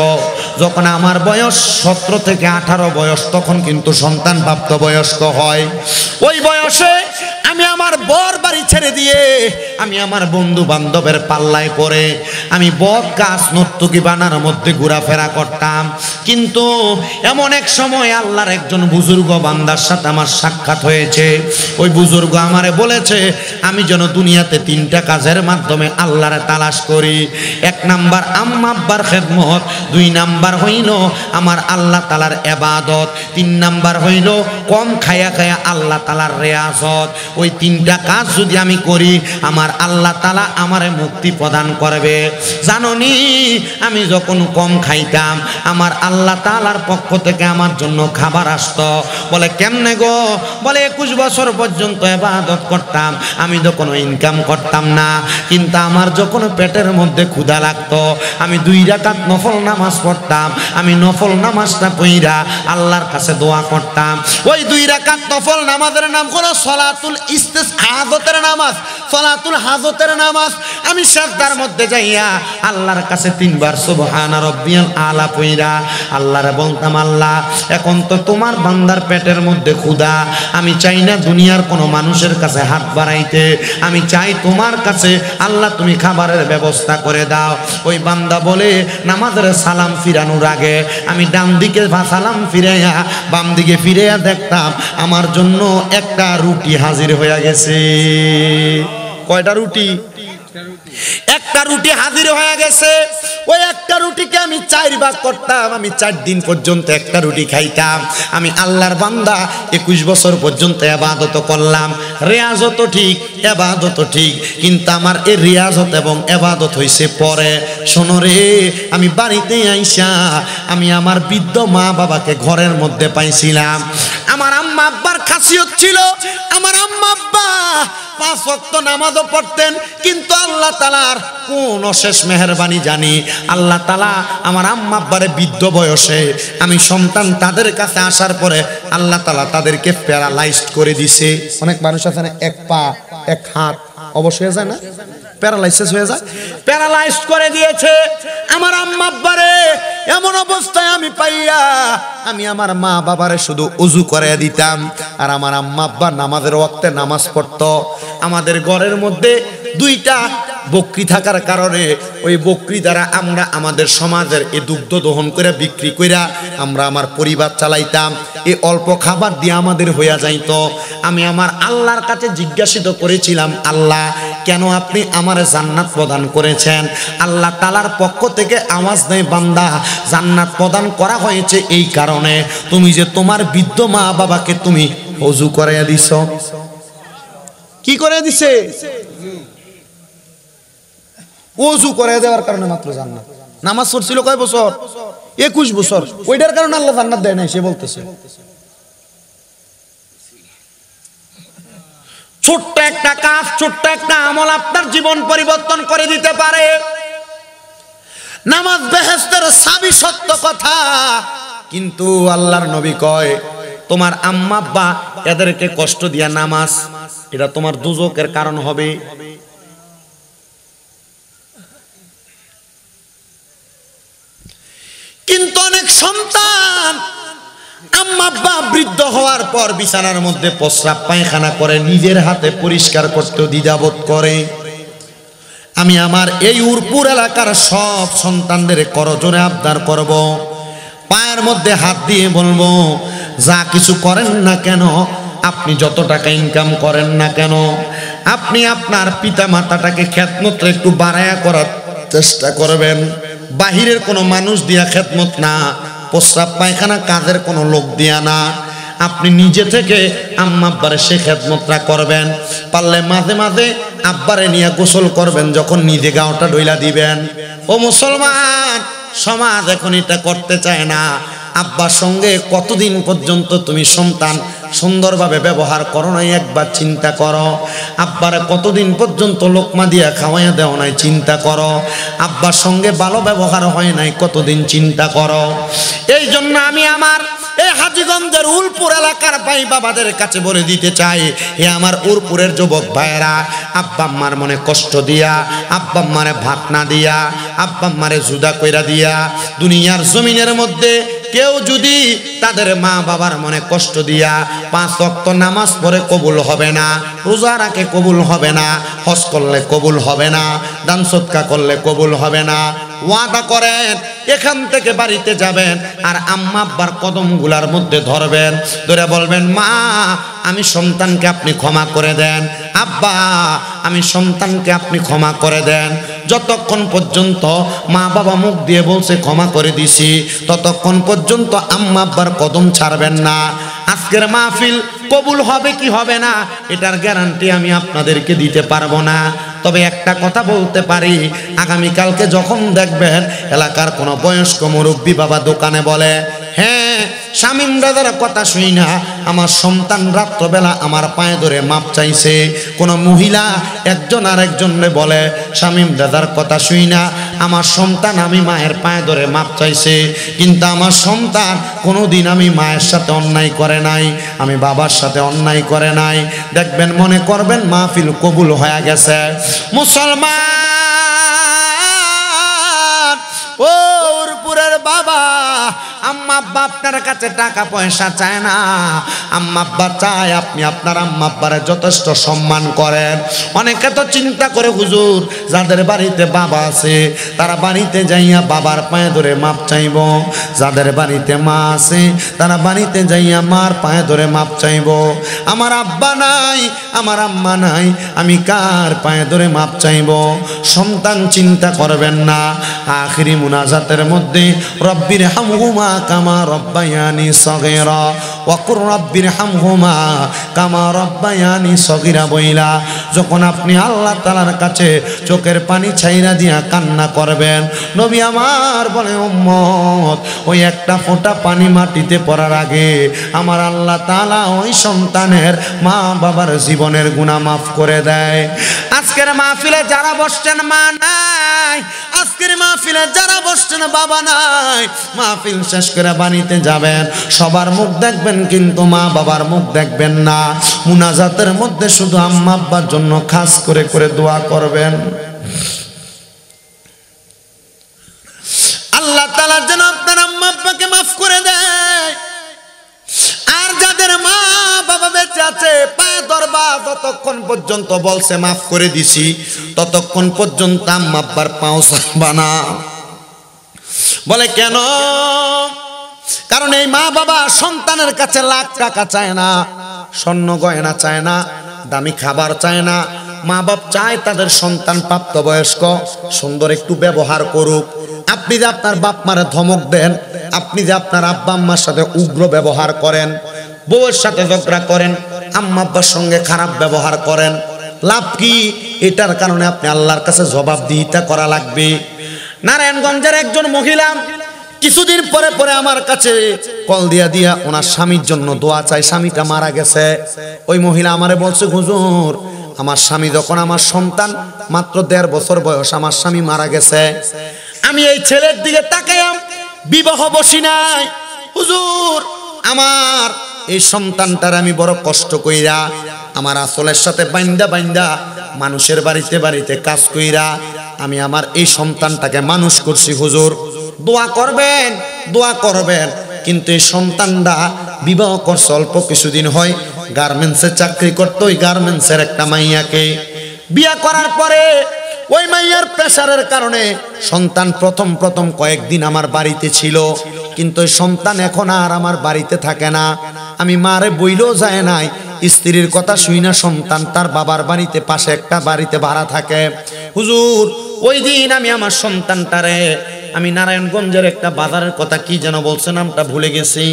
যখন আমার বয়স 17 থেকে 18 বয়স, তখন কিন্তু সন্তান প্রাপ্তবয়স্ক হয়। ওই বয়সে আমি আমার বর বাড়ি ছেড়ে দিয়ে আমি আমার বন্ধু বান্ধবের পাল্লায় পড়ে আমি বদ গাছ নর্তকী বানার মধ্যে ঘোরাফেরা করতাম। কিন্তু এমন এক সময় আল্লাহর একজন বুজুর্গ বান্দার সাথে আমার সাক্ষাৎ হয়েছে। ওই বুজুর্গ আমারে বলেছে, আমি যেন দুনিয়াতে 3টা কাজের মাধ্যমে আল্লাহরে তালাশ করি। 1 নাম্বার আম্মা আব্বার খেদমত, 2 নাম্বার হইল আমার আল্লাহ তাআলার ইবাদত, 3 নাম্বার হইল কম খায়া খায়া আল্লাহ তাআলার রিয়াজত। ওই 3টা কাজ যদি আমি করি, আমার আল্লাহ তাআলা আমারে মুক্তি প্রদান করবে। জানোনি, আমি যখন কম খাইতাম, আমার আল্লাহ তাআলার পক্ষ থেকে আমার জন্য খাবার আসতো। বলে, কেমনে গো? বলে, 21 বছর পর্যন্ত ইবাদত করতাম, আমি তো কোনো ইনকাম করতাম না, কিন্তু আমার যখন পেটের মধ্যে ক্ষুধা লাগতো, আমি 2 রাকাত নফল নামাজ পড়তাম। আমি নফল নামাজটা পড়া আল্লাহর কাছে দোয়া করতাম। ওই 2 রাকাত নফল নামাজের নাম হলো সলাতুল ইস্তিসহাদের নামাজ, সলাতুল হাজতের নামাজ। আমি সিজদার মধ্যে যাইয়া আল্লাহর কাছে 3 বার সুবহান রাব্বিয়াল আলা পড়া আল্লাহরে বলতাম, আল্লাহ এখন তো তোমার বান্দার পেটের মধ্যে ক্ষুধা, আমি চাই না দুনিয়ার কোনো মানুষের কাছে হাত বাড়াইতে, আমি চাই তোমার কাছে, আল্লাহ তুমি খাবারের ব্যবস্থা করে দাও। ওই বান্দা বলে, নামাজের সালাম ফিরানোর আগে আমি ডান দিকে সালাম ফিরাইয়া বাম দিকে ফিরাইয়া দেখতাম আমার জন্য একটা রুটি হাজির হয়ে গেছে। কয়টা রুটি? একটা রুটি হাজির হয়ে গেছে। ওই একটা রুটিকে আমি 4 ভাগ করতাম, আমি 4 দিন পর্যন্ত একটা রুটি খাইতাম। আমি আল্লাহর বান্দা 21 বছর পর্যন্ত ইবাদত করলাম। রিয়াজত ঠিক, ইবাদত ঠিক, কিন্তু আমার এই রিয়াজত এবং ইবাদত হইছে পরে। শোনো রে, আমি বাড়িতে আইসা আমি আমার বৃদ্ধ মা বাবাকে ঘরের মধ্যে পাইছিলাম। আমার আম্মা আব্বার খাসিয়ত ছিল, আমার আম্মা আব্বা 5 ওয়াক্ত নামাজও পড়তেন, কিন্তু আল্লাহ তাআলার কোন অশেষ মেহেরবানি জানি, আল্লাহ তাআলা আমার আম্মা আব্বারে বৃদ্ধ বয়সে আমি সন্তান তাদের কাছে আসার পরে আল্লাহ তাআলা তাদেরকে প্যারালাইজড করে দিছে। অনেক মানুষ আছে না, 1 পা 1 হাত অবশ্যই হয়ে যায় না, প্যারালাইসিস হয়ে যায়, প্যারালাইজড করে দিয়েছে আমার আম্মা আব্বারে। এমন অবস্থায় আমি পাইয়া আমি আমার মা বাবারে শুধু ওযু করে দিতাম, আর আমার আম্মা আব্বা নামাজের ওয়াক্তে নামাজ পড়তো। আমাদের ঘরের মধ্যে 2টা বকরি থাকার কারণে ওই বকরি দ্বারা আমরা আমাদের সমাজের এই দুগ্ধ দহন করে বিক্রি কইরা আমরা আমার পরিবার চালাইতাম। এই অল্প খাবার দিয়ে আমাদের হইয়া যাইতো। আমি আমার আল্লাহর কাছে জিজ্ঞাসিত করেছিলাম, আল্লাহ কেন আপনি আমারে জান্নাত প্রদান করেছেন? আল্লাহ তাআলার পক্ষ থেকে আওয়াজ দেয়, বান্দা জান্নাত প্রদান করা হয়েছে এই কারণে তুমি যে তোমার বৃদ্ধ মা বাবাকে তুমি ওযু করাইয়া দিছো। কি করে দিছে? ওযু করে দেওয়ার কারণে মাত্র জান্নাত। নামাজ পড়ছিল কয় বছর? 21 বছর। ওইটার কারণে আল্লাহ জান্নাত দেয় না, সে বলতেছে। ছোট্ট একটা কাজ, ছোট্ট একটা আমল আপনার জীবন পরিবর্তন করে দিতে পারে। নামাজ বেহেশতের চাবি, সত্য কথা। কিন্তু আল্লাহর নবী কয় তোমার আম্মা আব্বা এদেরকে কষ্ট দিয়া নামাজ, এটা তোমার দুজকের কারণ হবে। কিন্তু অনেক সন্তান আম্মা আব্বা বৃদ্ধ হওয়ার পর বিছানার মধ্যে প্রস্রাব পায়খানা করে নিজের হাতে পরিষ্কার করতে দ্বিধাবোধ করে। আমি আমার এই উরপুর এলাকার সব সন্তানদের করজোরে আবদার করব, পায়ের মধ্যে হাত দিয়ে বলবো, যা কিছু করেন না কেন, আপনি যত টাকা ইনকাম করেন না কেন, আপনি আপনার পিতা মাতাটাকে খেদমত একটু বাড়ায়া করার চেষ্টা করবেন। বাহিরের কোনো মানুষ দিয়া খেদমত না, প্রস্রাব পায়খানা কাজের কোনো লোক দিয়া না, আপনি নিজে থেকে আম্মা আব্বারে সে খেদমতটা করবেন। পারলে মাঝে মাঝে আব্বারে নিয়ে গোসল করবেন, যখন নিজে গাওটা ডইলা দিবেন। ও মুসলমান সমাজ এখন এটা করতে চায় না। আব্বার সঙ্গে কতদিন পর্যন্ত তুমি সন্তান সুন্দরভাবে ব্যবহার করো নাই, একবার চিন্তা করো। আব্বারে কতদিন পর্যন্ত লোকমা দিয়া খাওয়াইয়া দেও নাই, চিন্তা করো। আব্বার সঙ্গে ভালো ব্যবহার হয় নাই, কতদিন চিন্তা করো। এই জন্য আমি আমার এই হাজীগঞ্জের উলপুর এলাকার ভাই বাবাদের কাছে বলে দিতে চাই, হে আমার উলপুরের যুবক ভাইয়েরা, আব্বা আম্মার মনে কষ্ট দিয়া, আব্বা আম্মারে ভাত না দিয়া, আব্বা আম্মারে জুদা কইরা দিয়া, দুনিয়ার জমিনের মধ্যে কেউ যদি তাদের মা বাবার মনে কষ্ট দিয়া 5 ওয়াক্ত নামাজ পড়ে কবুল হবে না, রোজা রাখে কবুল হবে না, হজ করলে কবুল হবে না, দান সদকা করলে কবুল হবে না, ওয়াদা করেন এখান থেকে বাড়িতে যাবেন আর আম্মা আব্বার কদমগুলার মধ্যে ধরবেন, ধরে বলবেন, মা আমি সন্তানকে আপনি ক্ষমা করে দেন, আব্বা আমি সন্তানকে আপনি ক্ষমা করে দেন। যতক্ষণ পর্যন্ত মা বাবা মুখ দিয়ে বলছে ক্ষমা করে দিছি, ততক্ষণ পর্যন্ত আম্মা আব্বার কদম ছাড়বেন না। আজকের মাহফিল কবুল হবে কি হবে না এটার গ্যারান্টি আমি আপনাদেরকে দিতে পারবো না, তবে একটা কথা বলতে পারি, আগামীকালকে যখন দেখবেন এলাকার কোনো বয়স্ক মুরব্বী বাবা দোকানে বলে, হ্যাঁ শামীম দাদার কথা শুই না আমার সন্তান রাত্রবেলা আমার পায়ে ধরে মাপ চাইছে, কোনো মহিলা একজন আর একজনরে বলে, শামীম দাদার কথা শুই না আমার সন্তান আমি মায়ের পায়ে ধরে মাপ চাইছে, কিন্তু আমার সন্তান কোনোদিন আমি মায়ের সাথে অন্যায় করে নাই, আমি বাবার সাথে অন্যায় করে নাই। দেখবেন মনে করবেন মাহফিল কবুল হয়ে গেছে। মুসলমান ও উরপুরের বাবা, আম্মা আব্বা আপনার কাছে টাকা পয়সা চায় না, আম্মা আব্বা চায় আপনি আপনার আম্মা আব্বারে যথেষ্ট সম্মান করেন। অনেকে তো চিন্তা করে, হুজুর যাদের বাড়িতে বাবা আছে তারা বাড়িতে যাইয়া বাবার পায়ে ধরে মাপ চাইব, যাদের বাড়িতে মা আছে তারা বাড়িতে যাইয়া মার পায়ে ধরে মাপ চাইব। আমার আব্বা নাই, আমার আম্মা নাই, আমি কার পায়ে ধরে মাপ চাইব? সন্তান চিন্তা করবেন না, আখিরি মুনাজাতের মধ্যে রব্বির হামহুমা কামা রব্বায়ানি সগীরা ওয়া কুর রব্বির হামহুমা কামা রব্বায়ানি সগীরা বইলা যখন আপনি আল্লাহ তাআলার কাছে চোখের পানি ছাইরা দিয়া কান্না করবেন, নবী আমার বলে, উম্মত ওই একটা ফোঁটা পানি মাটিতে পড়ার আগে আমার আল্লাহ তাআলা ওই সন্তানের মা বাবার জীবনের গুনাহ মাফ করে দেয়। আজকের মাহফিলে যারা বসছেন মা নাই, আজকের মাহফিলে যারা বসছেন বাবা নাই, মাহফিল শেষ করে বাড়িতে যাবেন, সবার মুখ দেখবেন কিন্তু মা বাবার মুখ দেখবেন না। মুনাজাতের মধ্যে শুধু আম্মা আব্বার জন্য খাস করে করে দোয়া করবেন, আল্লাহ তাআলা যেন আপনার আম্মা আব্বাকে মাফ করে দেয়। আর যাদের মা বাবা বেঁচে আছে পায়ে ধরবা, যতক্ষণ পর্যন্ত বলছে মাফ করে দিছি ততক্ষণ পর্যন্ত আম্মা আব্বার পাও ছাড়বা না। বলে কেন? কারণ এই মা বাবা সন্তানের কাছে লাখ টাকা চায় না, স্বর্ণ গয়না চায় না, দামি খাবার চায় না। মা বাপ চায় তাদের সন্তান প্রাপ্তবয়স্ক, সুন্দর একটু ব্যবহার করুক। আপনি যে আপনার বাপ মারে ধমক দেন, আপনি যে আপনার আব্বা আম্মার সাথে উগ্র ব্যবহার করেন, বউয়ের সাথে ঝগড়া করেন, আম্মা আব্বার সঙ্গে খারাপ ব্যবহার করেন, লাভ কি? এটার কারণে আপনি আল্লাহর কাছে জবাবদিহিতা করা লাগবে। নারায়ণগঞ্জের একজন মহিলা কিছুদিন পরে পরে আমার কাছে কল দিয়া ওনার স্বামীর জন্য দোয়া চাই, স্বামীটা মারা গেছে। ওই মহিলা আমারে বলছে, হুজুর আমার স্বামী যখন আমার সন্তান মাত্র 1.5 বছর বয়স আমার স্বামী মারা গেছে, আমি এই ছেলের দিকে তাকাইলাম, বিবাহ বসি নাই হুজুর। আমার এই সন্তানটার আমি বড় কষ্ট কইরা আমার আসলের সাথে বাইন্দা বাইন্দা মানুষের বাড়িতে বাড়িতে কাজ কইরা আমি আমার এই সন্তানটাকে মানুষ করছি হুজুর। দোয়া করবেন, দোয়া করবেন। কিন্তু এই সন্তানটা বিবাহ করছে অল্প কিছুদিন হয়, গার্মেন্টসে চাকরি করতো। ওই গার্মেন্টসের একটা মাইয়াকে বিয়া করার পরে ওই মাইয়ার প্রেসারের কারণে সন্তান প্রথম কয়েকদিন আমার বাড়িতে ছিল, কিন্তু ওই সন্তান এখন আর আমার বাড়িতে থাকে না। আমি মারে বইলেও যায় নাই, স্ত্রীর কথা শুই না, সন্তান তার বাবার বাড়িতে পাশে একটা বাড়িতে ভাড়া থাকে। হুজুর ওই দিন আমি আমার সন্তানটারে আমি নারায়ণগঞ্জের একটা বাজারের কথা কি যেন বলছে, নামটা ভুলে গেছি।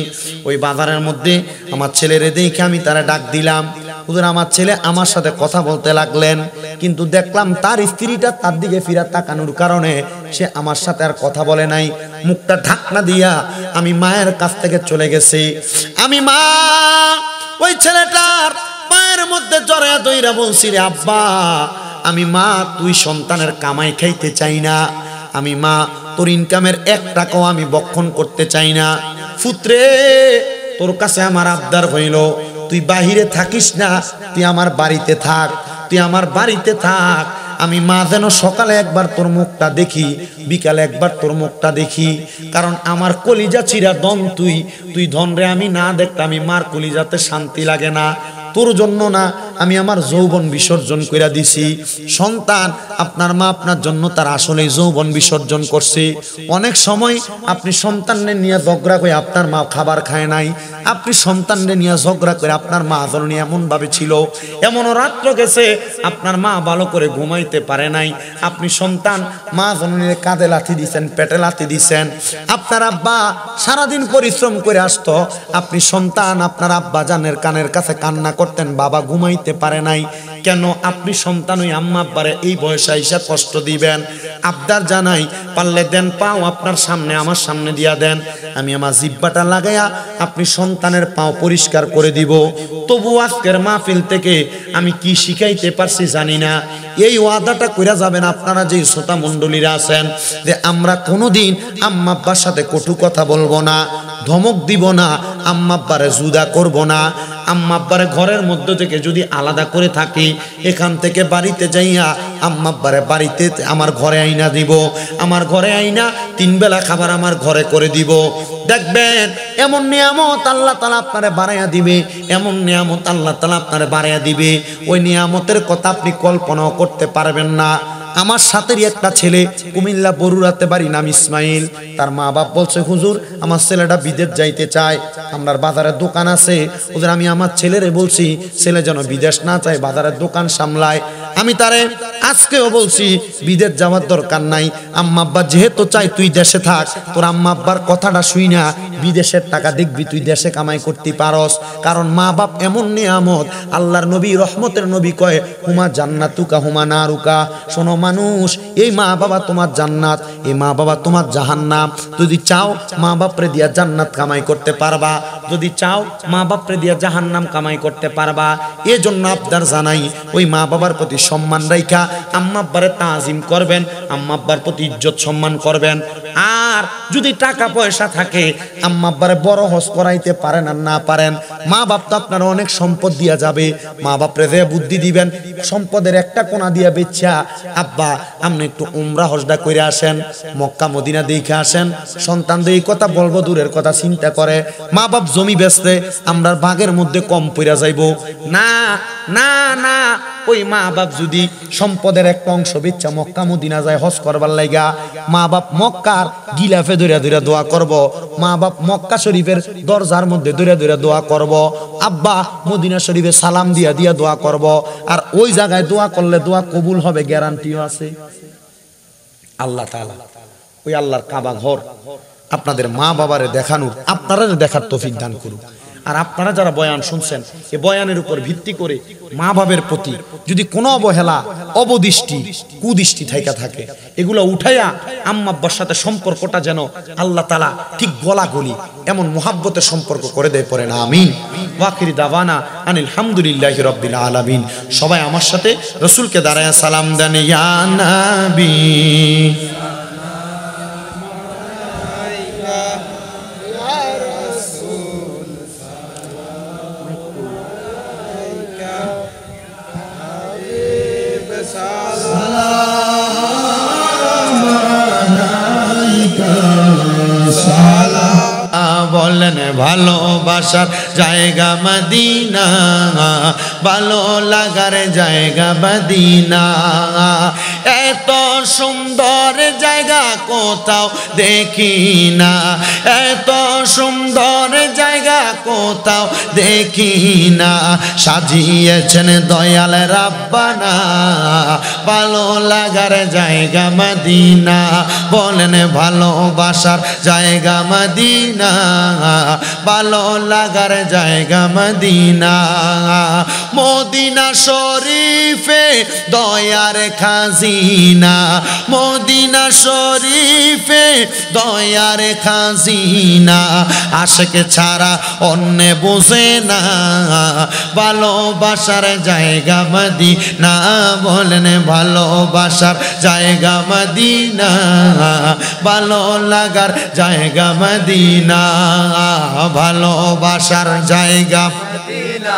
ওই বাজারের মধ্যে আমার ছেলেরে দেখে আমি তারা ডাক দিলাম। হুজুর আমার ছেলে আমার সাথে কথা বলতে লাগলেন, কিন্তু দেখলাম তার স্ত্রীটা তার দিকে ফিরা তাকানোর কারণে সে আমার সাথে আর কথা বলে নাই। মুখটা ঢাকনা দিয়া আমি মায়ের কাছ থেকে চলে গেছি। আমি মা ওই ছেলেটার পায়ের মধ্যে জড়ায়া দইরা বলছি, রে আব্বা, আমি মা তুই সন্তানের কামাই খাইতে চাই না, আমি মা তোর ইনকামের 1 টাকাও আমি বক্ষণ করতে চাই না। পুত্রে তোর কাছে আমার আবদার হইল, তুই বাহিরে থাকিস না, তুই আমার বাড়িতে থাক, তুই আমার বাড়িতে থাক। আমি মা যেন সকালে একবার তোর মুখটা দেখি, বিকালে একবার তোর মুখটা দেখি, কারণ আমার কলিজা চিরা ধন তুই, তুই ধন রে আমি না দেখতে আমি মার কলিজাতে শান্তি লাগে না। তোর জন্য না আমি আমার যৌবন বিসর্জন কইরা দিছি। সন্তান আপনার মা আপনার জন্য তার আসলে যৌবন বিসর্জন করছে। অনেক সময় আপনি সন্তানদের নিয়ে ঝগড়া করে আপনার মা খাবার খায় নাই, আপনি সন্তানদের নিয়ে ঝগড়া করে আপনার মা জননী এমন ভাবে ছিল, এমনও রাত্র গেছে আপনার মা ভালো করে ঘুমাইতে পারে নাই। আপনি সন্তান মা জননীর কাঁধে লাথি দিছেন, পেটে লাথি দিছেন। আপনার আব্বা সারাদিন পরিশ্রম করে আসতো, আপনি সন্তান আপনার আব্বা জানের কানের কাছে কান্না করতেন, বাবা ঘুমাইতে পারে নাই। কেন আপনি সন্তান ওই আম্মা আব্বারে এই বয়সে আইসা কষ্ট দিবেন? আবদার জানাই, পারলে দেন পাও আপনার সামনে আমার সামনে দিয়া দেন, আমি আমার জিব্বাটা লাগাইয়া আপনি সন্তানের পাও পরিষ্কার করে দিব। তবু আজকের মাহফিল থেকে আমি কি শিখাইতে পারছি জানি না। এই ওয়াদাটা কইরা যাবেন আপনারা যে শ্রোতা মণ্ডলীরা আছেন, যে আমরা কোনোদিন আম্মা আব্বার সাথে কটু কথা বলবো না, ধমক দিব না, আম্মা আব্বারে জুদা করব না। আম্মা আব্বারে ঘরের মধ্যে থেকে যদি আলাদা করে থাকি, এখান থেকে বাড়িতে যাইয়া আম্মা আব্বারে বাড়িতে আমার ঘরে আইনা দিব, আমার ঘরে আইনা 3 বেলা খাবার আমার ঘরে করে দিব। দেখবেন এমন নিয়ামত আল্লাহ তাআলা আপনারে বাড়াইয়া দিবে, এমন নিয়ামত আল্লাহ তাআলা আপনারে বাড়াইয়া দিবে, ওই নিয়ামতের কথা আপনি কল্পনাও করতে পারবেন না। আমার সাথেরই একটা ছেলে কুমিল্লা বরুড়াতে বাড়ি, নাম ইসমাইল। তার মা বাপ বলছে, হুজুর আমার ছেলেটা বিদেশ যাইতে চায়, আপনার বাজারের দোকান আছে, হুজুর আমি আমার ছেলেরে বলছি ছেলে যেন বিদেশ না চায়, বাজারের দোকান সামলায়। আমি তারে আজকেও বলছি বিদেশ যাওয়ার দরকার নাই, আম্মা আব্বা যেহেতু চাই তুই দেশে থাক, তোর আম্মা আব্বার কথাটা শুই না, বিদেশের টাকা দেখবি তুই দেশে কামাই করতে পারস। কারণ মা বাপ এমন নিয়ামত, আল্লাহর নবী রহমতের নবী কয়, হুমা জান্নাতুকা হুমা নারুকা। শোনো মানুষ, এই মা বাবা তোমার জান্নাত, এই মা বাবা তোমার জাহান্নাম। যদি চাও মা বাপরে দিয়া জান্নাত কামাই করতে পারবা, যদি চাও মা বাপরে দিয়া জাহান্নাম কামাই করতে পারবা। এজন্য আবদার জানাই, ওই মা বাবার প্রতি সম্মান রাইখা আম্মা আব্বারে তাজিম করবেন, আম্মা আব্বার প্রতি ইজ্জত সম্মান করবেন। আর যদি টাকা পয়সা থাকে, আম্মা আব্বারে বড় হজ করাইতে পারেন আর না পারেন, মা বাপ তো আপনার অনেক সম্পদ দিয়া যাবে, মা বাপরে যে বুদ্ধি দিবেন, সম্পদের একটা কোণা দিয়া বেচ্ছা, আব্বা আপনি একটু উমরা হজটা করে আসেন, মক্কা মদিনা দেখে আসেন। সন্তানদের এই কথা বলবো দূরের কথা, চিন্তা করে মা বাপ জমি বেচতে আমরার ভাগের মধ্যে কম পইরা যাইব না, না না। ওই মা বাপ যদি সম্পদের একটা অংশ বেচা মক্কা মদিনা যায় হজ করবার লাইগা, মা বাপ মক্কার গিলাফে ধইরা ধইরা দোয়া করব, মা বাপ মক্কা শরীফের দরজার মধ্যে ধইরা ধইরা দোয়া করব, আব্বা মদিনা শরীফে সালাম দিয়া দিয়া দোয়া করব। আর ওই জায়গায় দোয়া করলে দোয়া কবুল হবে, গ্যারান্টিও আছে। আল্লাহ তাআলা ওই আল্লাহর কাবা ঘর আপনাদের মা বাবারে দেখানোর, আপনারা দেখার তৌফিক দান করুন। আর আপনারা যারা বয়ান শুনছেন এই বয়ানের উপর ভিত্তি করে মা বাবার প্রতি যদি কোনো অবহেলা অবদৃষ্টি কুদৃষ্টি থাইকা থাকে এগুলো উঠাইয়া আম্মা আব্বার সাথে সম্পর্কটা যেন আল্লাহ তাআলা ঠিক গলাগলি এমন মুহাব্বতের সম্পর্ক করে দেয়, পড়েন আমিন। ওয়াখির দাওয়ানা আনিল হামদুলিল্লাহি রাব্বিল আলামিন। সবাই আমার সাথে রাসূলকে দাঁড়ায়া সালাম দেন, ইয়া নবী বলেন ভালোবাসার জায়গা মদিনা, ভালো লাগার জায়গা মদিনা। এত সুন্দর জায়গা কোথাও দেখি না, এত সুন্দর জায়গা কোথাও দেখি না। সাজিয়েছেন দয়াল রাব্বানা, ভালো লাগার জায়গা মদিনা। বলেন ভালোবাসার জায়গা মদিনা, ভালো লাগার জায়গা মদিনা। মদিনা শরীফে দয়ার খাজিনা, মদিনা শরীফে দয়ার খাজিনা। আশিক ছাড়া অন্য বুঝে না, ভালোবাসার জায়গা মদিনা। বলেন ভালোবাসার জায়গা মদিনা, ভালো লাগার জায়গা মদিনা। ভালোবাসার জায়গা মদিনা,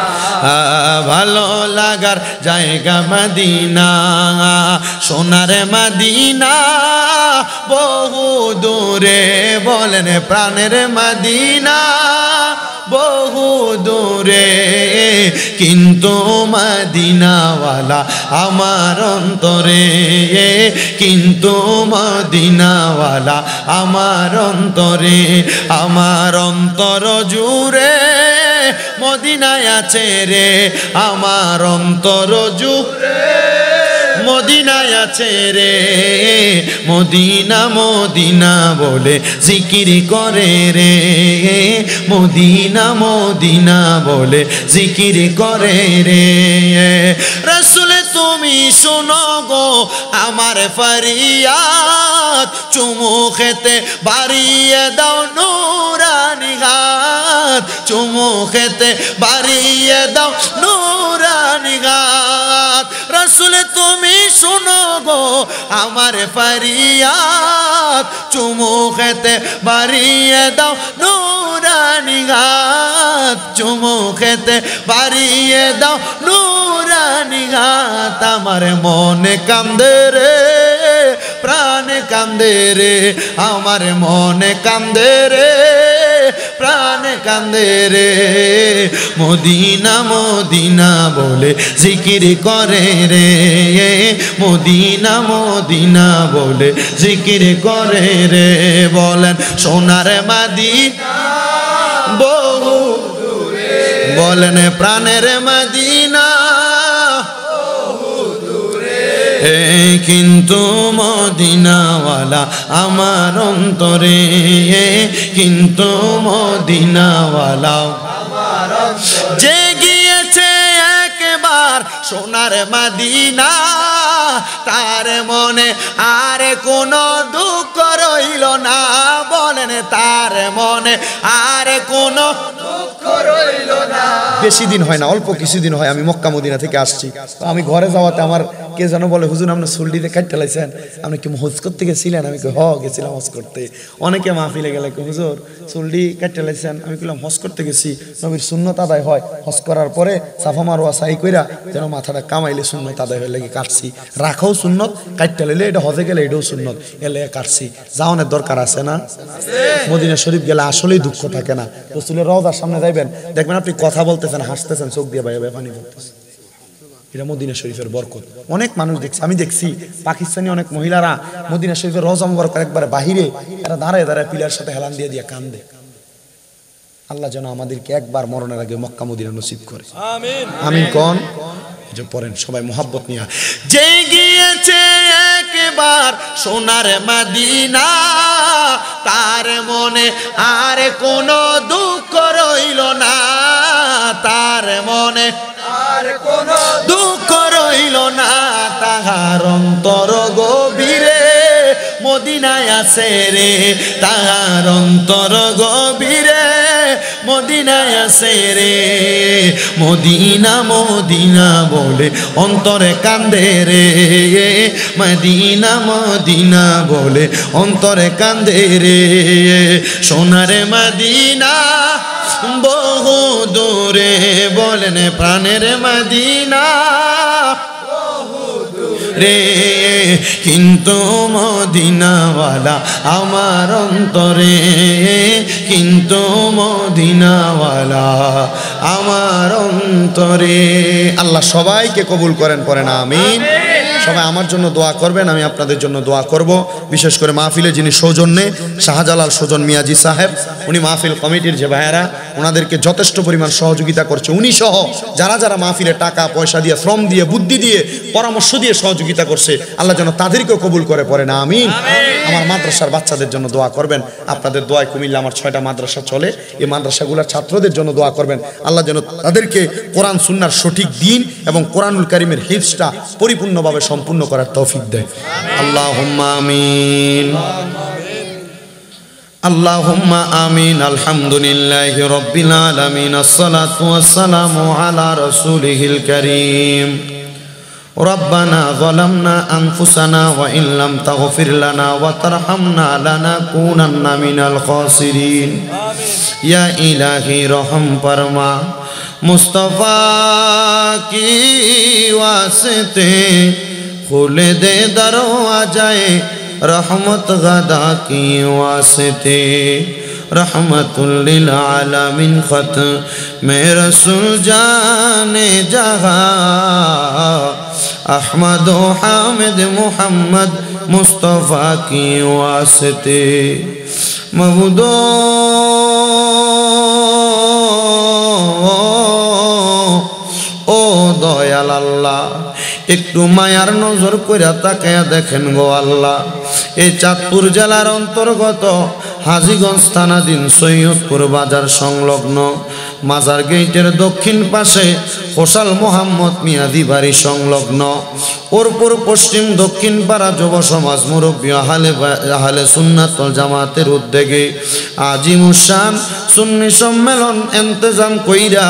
ভালো লাগার জায়গা মদিনা। সোনার মদিনা বহু দূরে, বলেন প্রাণের মদিনা বহু দূরে। কিন্তু মদিনাওয়ালা আমার অন্তরে, কিন্তু মদিনাওয়ালা আমার অন্তরে। আমার অন্তর জুড়ে মদিনায় আছে রে, আমার অন্তর জুড়ে মদিনায় আছে রে। মদিনা মদিনা বলে জিকির করে রে, মদিনা মদিনা বলে জিকির করে রে। রাসূল তুমি শোনো গো আমার ফরিয়াদ, চুমু খেতে বাড়িয়ে দাও নুরানি হাত, চুমু খেতে বাড়িয়ে দাও নুরানি হাত। রাসূল তুমি শোনো গো আমার ফরিয়াদ, চুমু খেতে বাড়িয়ে দাও নুরানি হাত, চুমু খেতে বাড়িয়ে দাও নুরানি হাত। আমার মনে কান্দে রে, প্রাণে কান্দে রে, আমার মনে কান্দে রে, প্রাণে কান্দে রে। মদিনা মদিনা বলে জিকির করে রে, মদিনা মদিনা বলে জিকির করে রে। বলেন সোনার মদিনা বহু দূরে, বলেন প্রাণের মদিনা বহু দূরে। কিন্তু মদিনাওয়ালা আমার অন্তরে, কিন্তু মদিনাওয়ালা আমার অন্তরে। যে গিয়েছে একবার সোনার মদিনা, তার মনে আর কোনো দুঃখ রইল না। বলেন তার মনে আর কোনো দুঃখ রইল না। বেশি দিন হয় না, অল্প কিছুদিন হয় আমি মক্কা মদিনা থেকে আসছি। আমি ঘরে যাওয়াতে আমার কে যেন বলে, হুজুর আপনি চুলটিতে কাটতে লাইছেন, আপনি কি হজ করতে গেছিলেন? আমি কই হ গেছিলাম হজ করতে। অনেকে মাহফিলে গেলে হুজুর চুলটি কাটতে লাইছেন, আমি কইলাম হজ করতে গেছি। নবীর সুন্নত আদায় হয়, হজ করার পরে সাফা মারওয়া সাই কইরা যেন মাথাটা কামাইলে সুন্নত আদায় হয়ে লেগে কাটছি। রাখাও সুন্নত, কাটতে লাইলে এটা হজে গেলে এটাও সুন্নত, এলে কাটছি। যাওয়ানোর দরকার আছে না? মদিনা শরীফ গেলে আসলেই দুঃখ থাকে না। রাসূলের রওজার সামনে যাইবেন, দেখবেন আপনি কথা বলতেছেন, হাসতেছেন, চোখ দিয়ে বাইরে পানি পড়তেছে। এটা মদিনা শরীফের বরকত। অনেক মানুষ দেখছি, আমি দেখছি পাকিস্তানি অনেক মহিলারা মদিনা শরীফের রওজা মুবারক একবারে বাহিরে এরা দাঁড়ায় দাঁড়ায় পিলার সাথে হেলান দিয়ে দিয়ে কান্দে। আল্লাহ যেন আমাদেরকে একবার মরণের আগে মক্কা মদিনা নসিব করে, আমিন আমিন। কোন যে পড়েন সবাই মোহাব্বত নিয়ে। যে গিয়েছে একবার সোনার মদিনা, তার মনে আর কোনো দুঃখ দুঃখ রইল না তার মনে, আর কোনো দুঃখ রইল না তাহার অন্তর গভীরে, মদিনায় আছে রে তাহার অন্তর গভীরে, মদিনায় আছে রে। মদিনা মদিনা বলে অন্তরে কান্দে রে, মদিনা মদিনা বলে অন্তরে কান্দে রে। সোনারে মদিনা বহু দূরে, বলেন প্রাণের মদিনা রে, কিন্তু মদিনাওয়ালা আমার অন্তরে, কিন্তু মদিনাওয়ালা আমার অন্তরে। আল্লাহ সবাইকে কবুল করেন, পড়েন আমিন। সবাই আমার জন্য দোয়া করবেন, আমি আপনাদের জন্য দোয়া করব। বিশেষ করে মাহফিলে যিনি সৌজন্যে, শাহজালাল সুজন মিয়াজি সাহেব, উনি মাহফিল কমিটির যে ভাইয়েরা, ওনাদেরকে যথেষ্ট পরিমাণ সহযোগিতা করছে। উনি সহ যারা যারা মাহফিলে টাকা পয়সা দিয়ে, শ্রম দিয়ে, বুদ্ধি দিয়ে, পরামর্শ দিয়ে সহযোগিতা করছে, আল্লাহ যেন তাদেরকেও কবুল করে, পড়েন আমিন। আমার মাদ্রাসার বাচ্চাদের জন্য দোয়া করবেন, আপনাদের দোয়ায় কুমিল্লা আমার 6টা মাদ্রাসা চলে, এই মাদ্রাসাগুলোর ছাত্রদের জন্য দোয়া করবেন, আল্লাহ যেন তাদেরকে কোরআন সুন্নাহর সঠিক দ্বীন এবং কোরআনুল কারীমের হিফজটা পরিপূর্ণভাবে সম্পূর্ণ করার তৌফিক দেয়। আল্লাহুম্মা আমিন, আল্লাহুম্মা আমিন। আলহামদুলিল্লাহি রাব্বিল আলামিন, আসসালাতু ওয়াসসালামু আলা রাসূলিহিল কারীম। ربنا ظلمنا أنفسنا وإن لم تغفر لنا وترحمنا لنكونن من الخاسرين। يا إلهي رحم فرما मुस्तफ़ा की वास्ते, खोल दे दरवाज़े रहमत गदा की वास्ते। रहमतुल लिल आलमीन खत में रसूल जाने जहाँ, अहमद हामिद मुहम्मद मुस्तफ़ा की वास्ते। मबूदो ও দয়াল আল্লাহ, একটু মায়ার নজর কইরা তাকায়া দেখেন গো আল্লাহ, এই চাঁদপুর জেলার অন্তর্গত হাজীগঞ্জ থানাধীন সৈয়দপুর বাজার সংলগ্ন মাজার গেটের দক্ষিণ পাশে হোসাল মোহাম্মদ মিয়াদি বাড়ি সংলগ্ন ওরপুর পশ্চিম দক্ষিণ পাড়া যুব সমাজ মুরব্বী আহলে সুন্নাত ওয়াল জামাতের উদ্যোগে আজিমুশান সুন্নি সম্মেলন ইন্তেজাম কইরা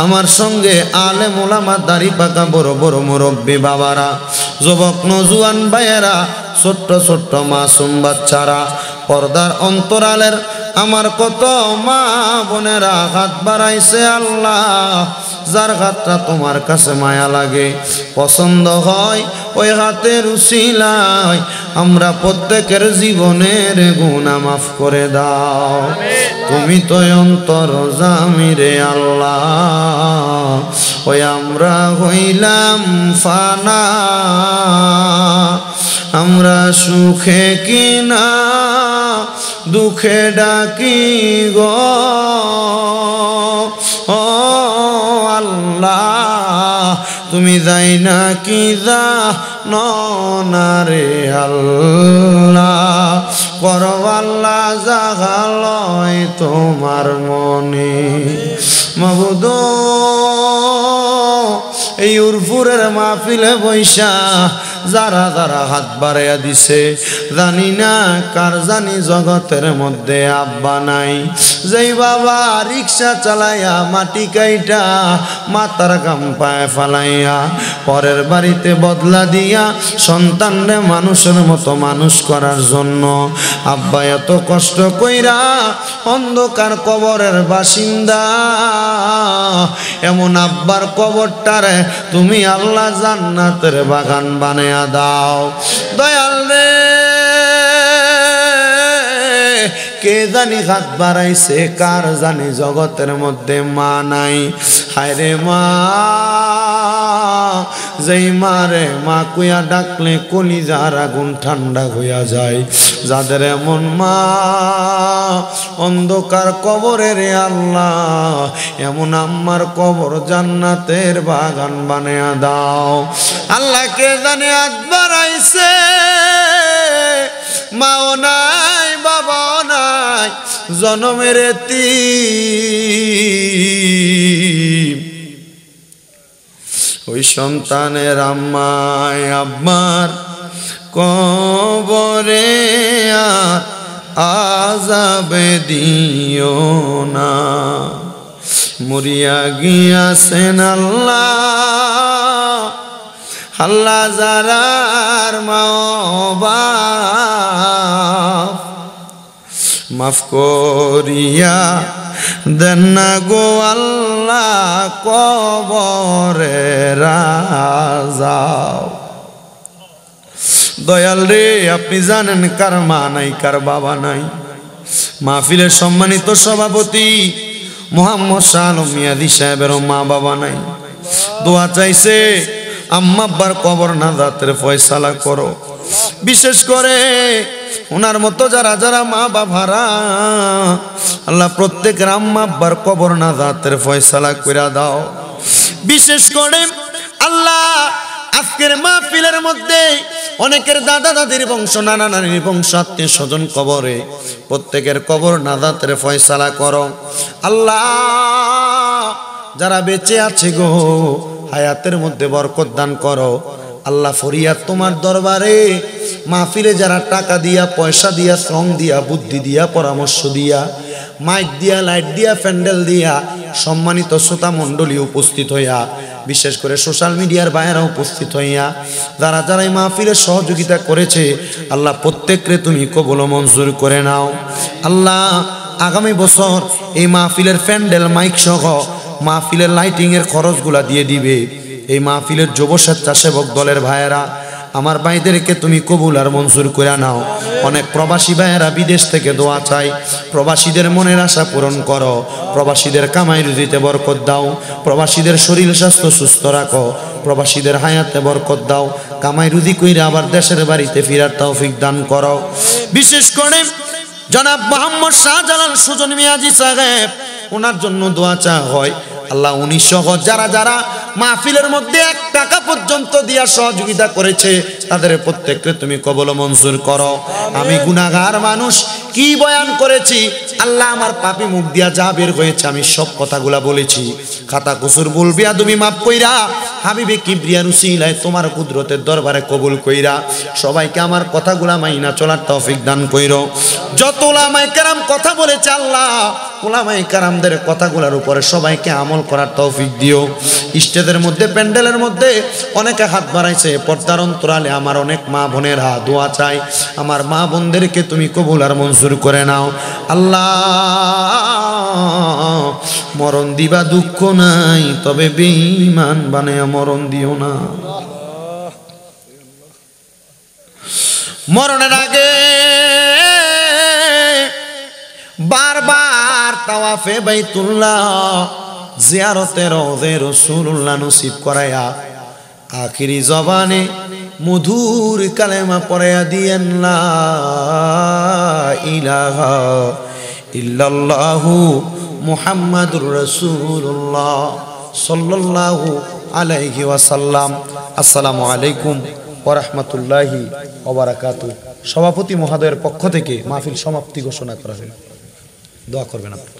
আমার সঙ্গে আলেম ওলামা দাড়ি পাকা বড় বড় মুরব্বী বাবারা, যুবক নজওয়ান ভাইয়েরা, ছোট্ট ছোট্ট মাসুম বাচ্চারা, পর্দার অন্তরালের আমার কত মা বোনেরা হাত বাড়াইছে। আল্লাহ, যার হাতটা তোমার কাছে মায়া লাগে, পছন্দ হয়, ওই হাতের উসিলায় আমরা প্রত্যেকের জীবনের গুনাহ মাফ করে দাও। তুমি তো অন্তর জামিরে আল্লাহ, ওই আমরা হইলাম ফানা, আমরা সুখে কিনা দুঃখে ডাকি গো আল্লাহ, তুমি যাই না কি জানো রে আল্লাহ, করো আল্লাহ জাগালয় তোমার মনে। মাবুদ এই উরপুরের মাহফিলে বৈশা যারা যারা হাত বাড়াইয়া দিছে, জানি না কার জানি জগতের মধ্যে আব্বা নাই, যেই বাবা রিক্সা চালাইয়া মাটি কাইটা মাথার গাম পায়ে ফালাইয়া পরের বাড়িতে বদলা দিয়া সন্তানরে মানুষের মতো মানুষ করার জন্য আব্বা এত কষ্ট কইরা অন্ধকার কবরের বাসিন্দা, এমন আব্বার কবরটারে তুমি আল্লাহ জান্নাতের বাগান বানায়া দাও। দয়াল রে, কে জানি হাত বাড়াইছে, কার জানি জগতের মধ্যে মা নাই। হায় রে মা, যেই মারে মা কুয়া ডাকলে কলিজার আগুন ঠান্ডা হইয়া যায়, যাদের এমন মা অন্ধকার কবরে রে আল্লাহ, এমন আম্মার কবর জান্নাতের বাগান বানায়া দাও। আল্লাহ, কে জানে হাত বাড়াইছে, মাও নাই বাবাও নাই, জনমের এতিম ওই সন্তানের আম্মায় আব্বার কবরে আর আযাবে দিও না মরিয়া গিয়াছেন আল্লাহ আল্লাহ যারার মা বাপ মাফ করিয়া দেন না গো আল্লাহ কবরে রাজাও দয়াল রে আপনি জানেন কার মা নাই কার বাবা নাই মাহফিলের সম্মানিত সভাপতি মোহাম্মদ শাহ আলম মিয়াদি সাহেবের মা বাবা নাই দোয়া চাইছে আম্মা আব্বার কবর নাজাতের ফয়সালা করো বিশেষ করে ওনার মতো যারা যারা মা বাবারা আল্লাহ প্রত্যেকের আম্মা আব্বার কবর নাজাতের ফয়সালা কইরা দাও বিশেষ করে আল্লাহ আজকের মাহফিলের মধ্যে অনেকের দাদা দাদির বংশ নানা নানির বংশ আত্মীয় স্বজন কবরে প্রত্যেকের কবর নাজাতের ফয়সালা করো আল্লাহ যারা বেঁচে আছে গো হায়াতের মধ্যে বরকত দান করো আল্লাহ ফরিয়াদ তোমার দরবারে মাহফিলে যারা টাকা দিয়া পয়সা দিয়া শ্রম দিয়া বুদ্ধি দিয়া পরামর্শ দিয়া মাইক দিয়া লাইট দিয়া প্যান্ডেল দিয়া সম্মানিত শ্রোতা মণ্ডলী উপস্থিত হইয়া বিশেষ করে সোশ্যাল মিডিয়ার বাইরে উপস্থিত হইয়া যারা যারা এই মাহফিলের সহযোগিতা করেছে আল্লাহ প্রত্যেককে তুমি কবুল মঞ্জুর করে নাও আল্লাহ আগামী বছর এই মাহফিলের প্যান্ডেল মাইক সহ মাহফিলের লাইটিং এর খরচগুলা দিয়ে দিবে এই মাহফিলের যুব স্বেচ্ছাসেবক দলের ভাইয়েরা আমার ভাইদেরকে তুমি কবুল আর মঞ্জুর করে নাও অনেক প্রবাসী ভাইয়েরা বিদেশ থেকে দোয়া চাই প্রবাসীদের মনের আশা পূরণ করো প্রবাসীদের কামাই রুজিতে বরকত দাও প্রবাসীদের শরীর স্বাস্থ্য সুস্থ রাখো প্রবাসীদের হায়াতে বরকত দাও কামাই রুজি কইরা আবার দেশের বাড়িতে ফিরার তৌফিক দান করো বিশেষ করে জনাব মোহাম্মদ শাহজালাল সুজন মিয়াজি সাহেব ওনার জন্য দোয়া চা হয় আল্লাহ উনি সহ যারা যারা মাহফিলের মধ্যে 1 টাকা পর্যন্ত দিয়া সহযোগিতা করেছে তাদের প্রত্যেককে তুমি কবুল মঞ্জুর করো আমি গুনাহগার মানুষ কি বয়ান করেছি আল্লাহ আমার পাপী মুখ দিয়া যা বের হয়েছে আমি সব কথাগুলা বলেছি খাতা কুসুর ভুল বিয়াদবি মাফ কইরা হাবিবে কিবরিয়ার উসিলায় তোমার কুদরতের দরবারে কবুল কইরা সবাইকে আমার কথাগুলা মাইনা চলার তৌফিক দান কইরো যত উলামায়ে কেরাম কথা বলেছে আল্লাহ উলামায়ে কেরামদের কথাগুলোর উপরে সবাইকে আমল করার তৌফিক দিও স্টেজের মধ্যে প্যান্ডেলের মধ্যে অনেকে হাত বাড়াইছে পর্দার অন্তরালে আমার অনেক মা বোনেরা দোয়া চাই আমার মা বোনদেরকে তুমি কবুল আর মঞ্জুর করে নাও আল্লাহ মরণ দিবা দুঃখ নাই তবে বেঈমান বানায়া মরণ দিও না মরণের আগে বারবার তাওয়াফে বাইতুল্লাহ জিয়ারতে রওজে রাসূলুল্লাহ নসিব করায়া আখিরি জবানে মধুর কালেমা পড়ায়া দিয়েন লা ইলাহা ইল্লাল্লাহু মুহাম্মাদুর রাসূলুল্লাহ সাল্লাল্লাহু আলাইহি ওয়াসাল্লাম আসসালামু আলাইকুম ওয়া রাহমাতুল্লাহি ওয়া বারাকাতুহু সভাপতি মহোদয়ের পক্ষ থেকে মাহফিল সমাপ্তি ঘোষণা করা হলো দোয়া করবেন আপনারা।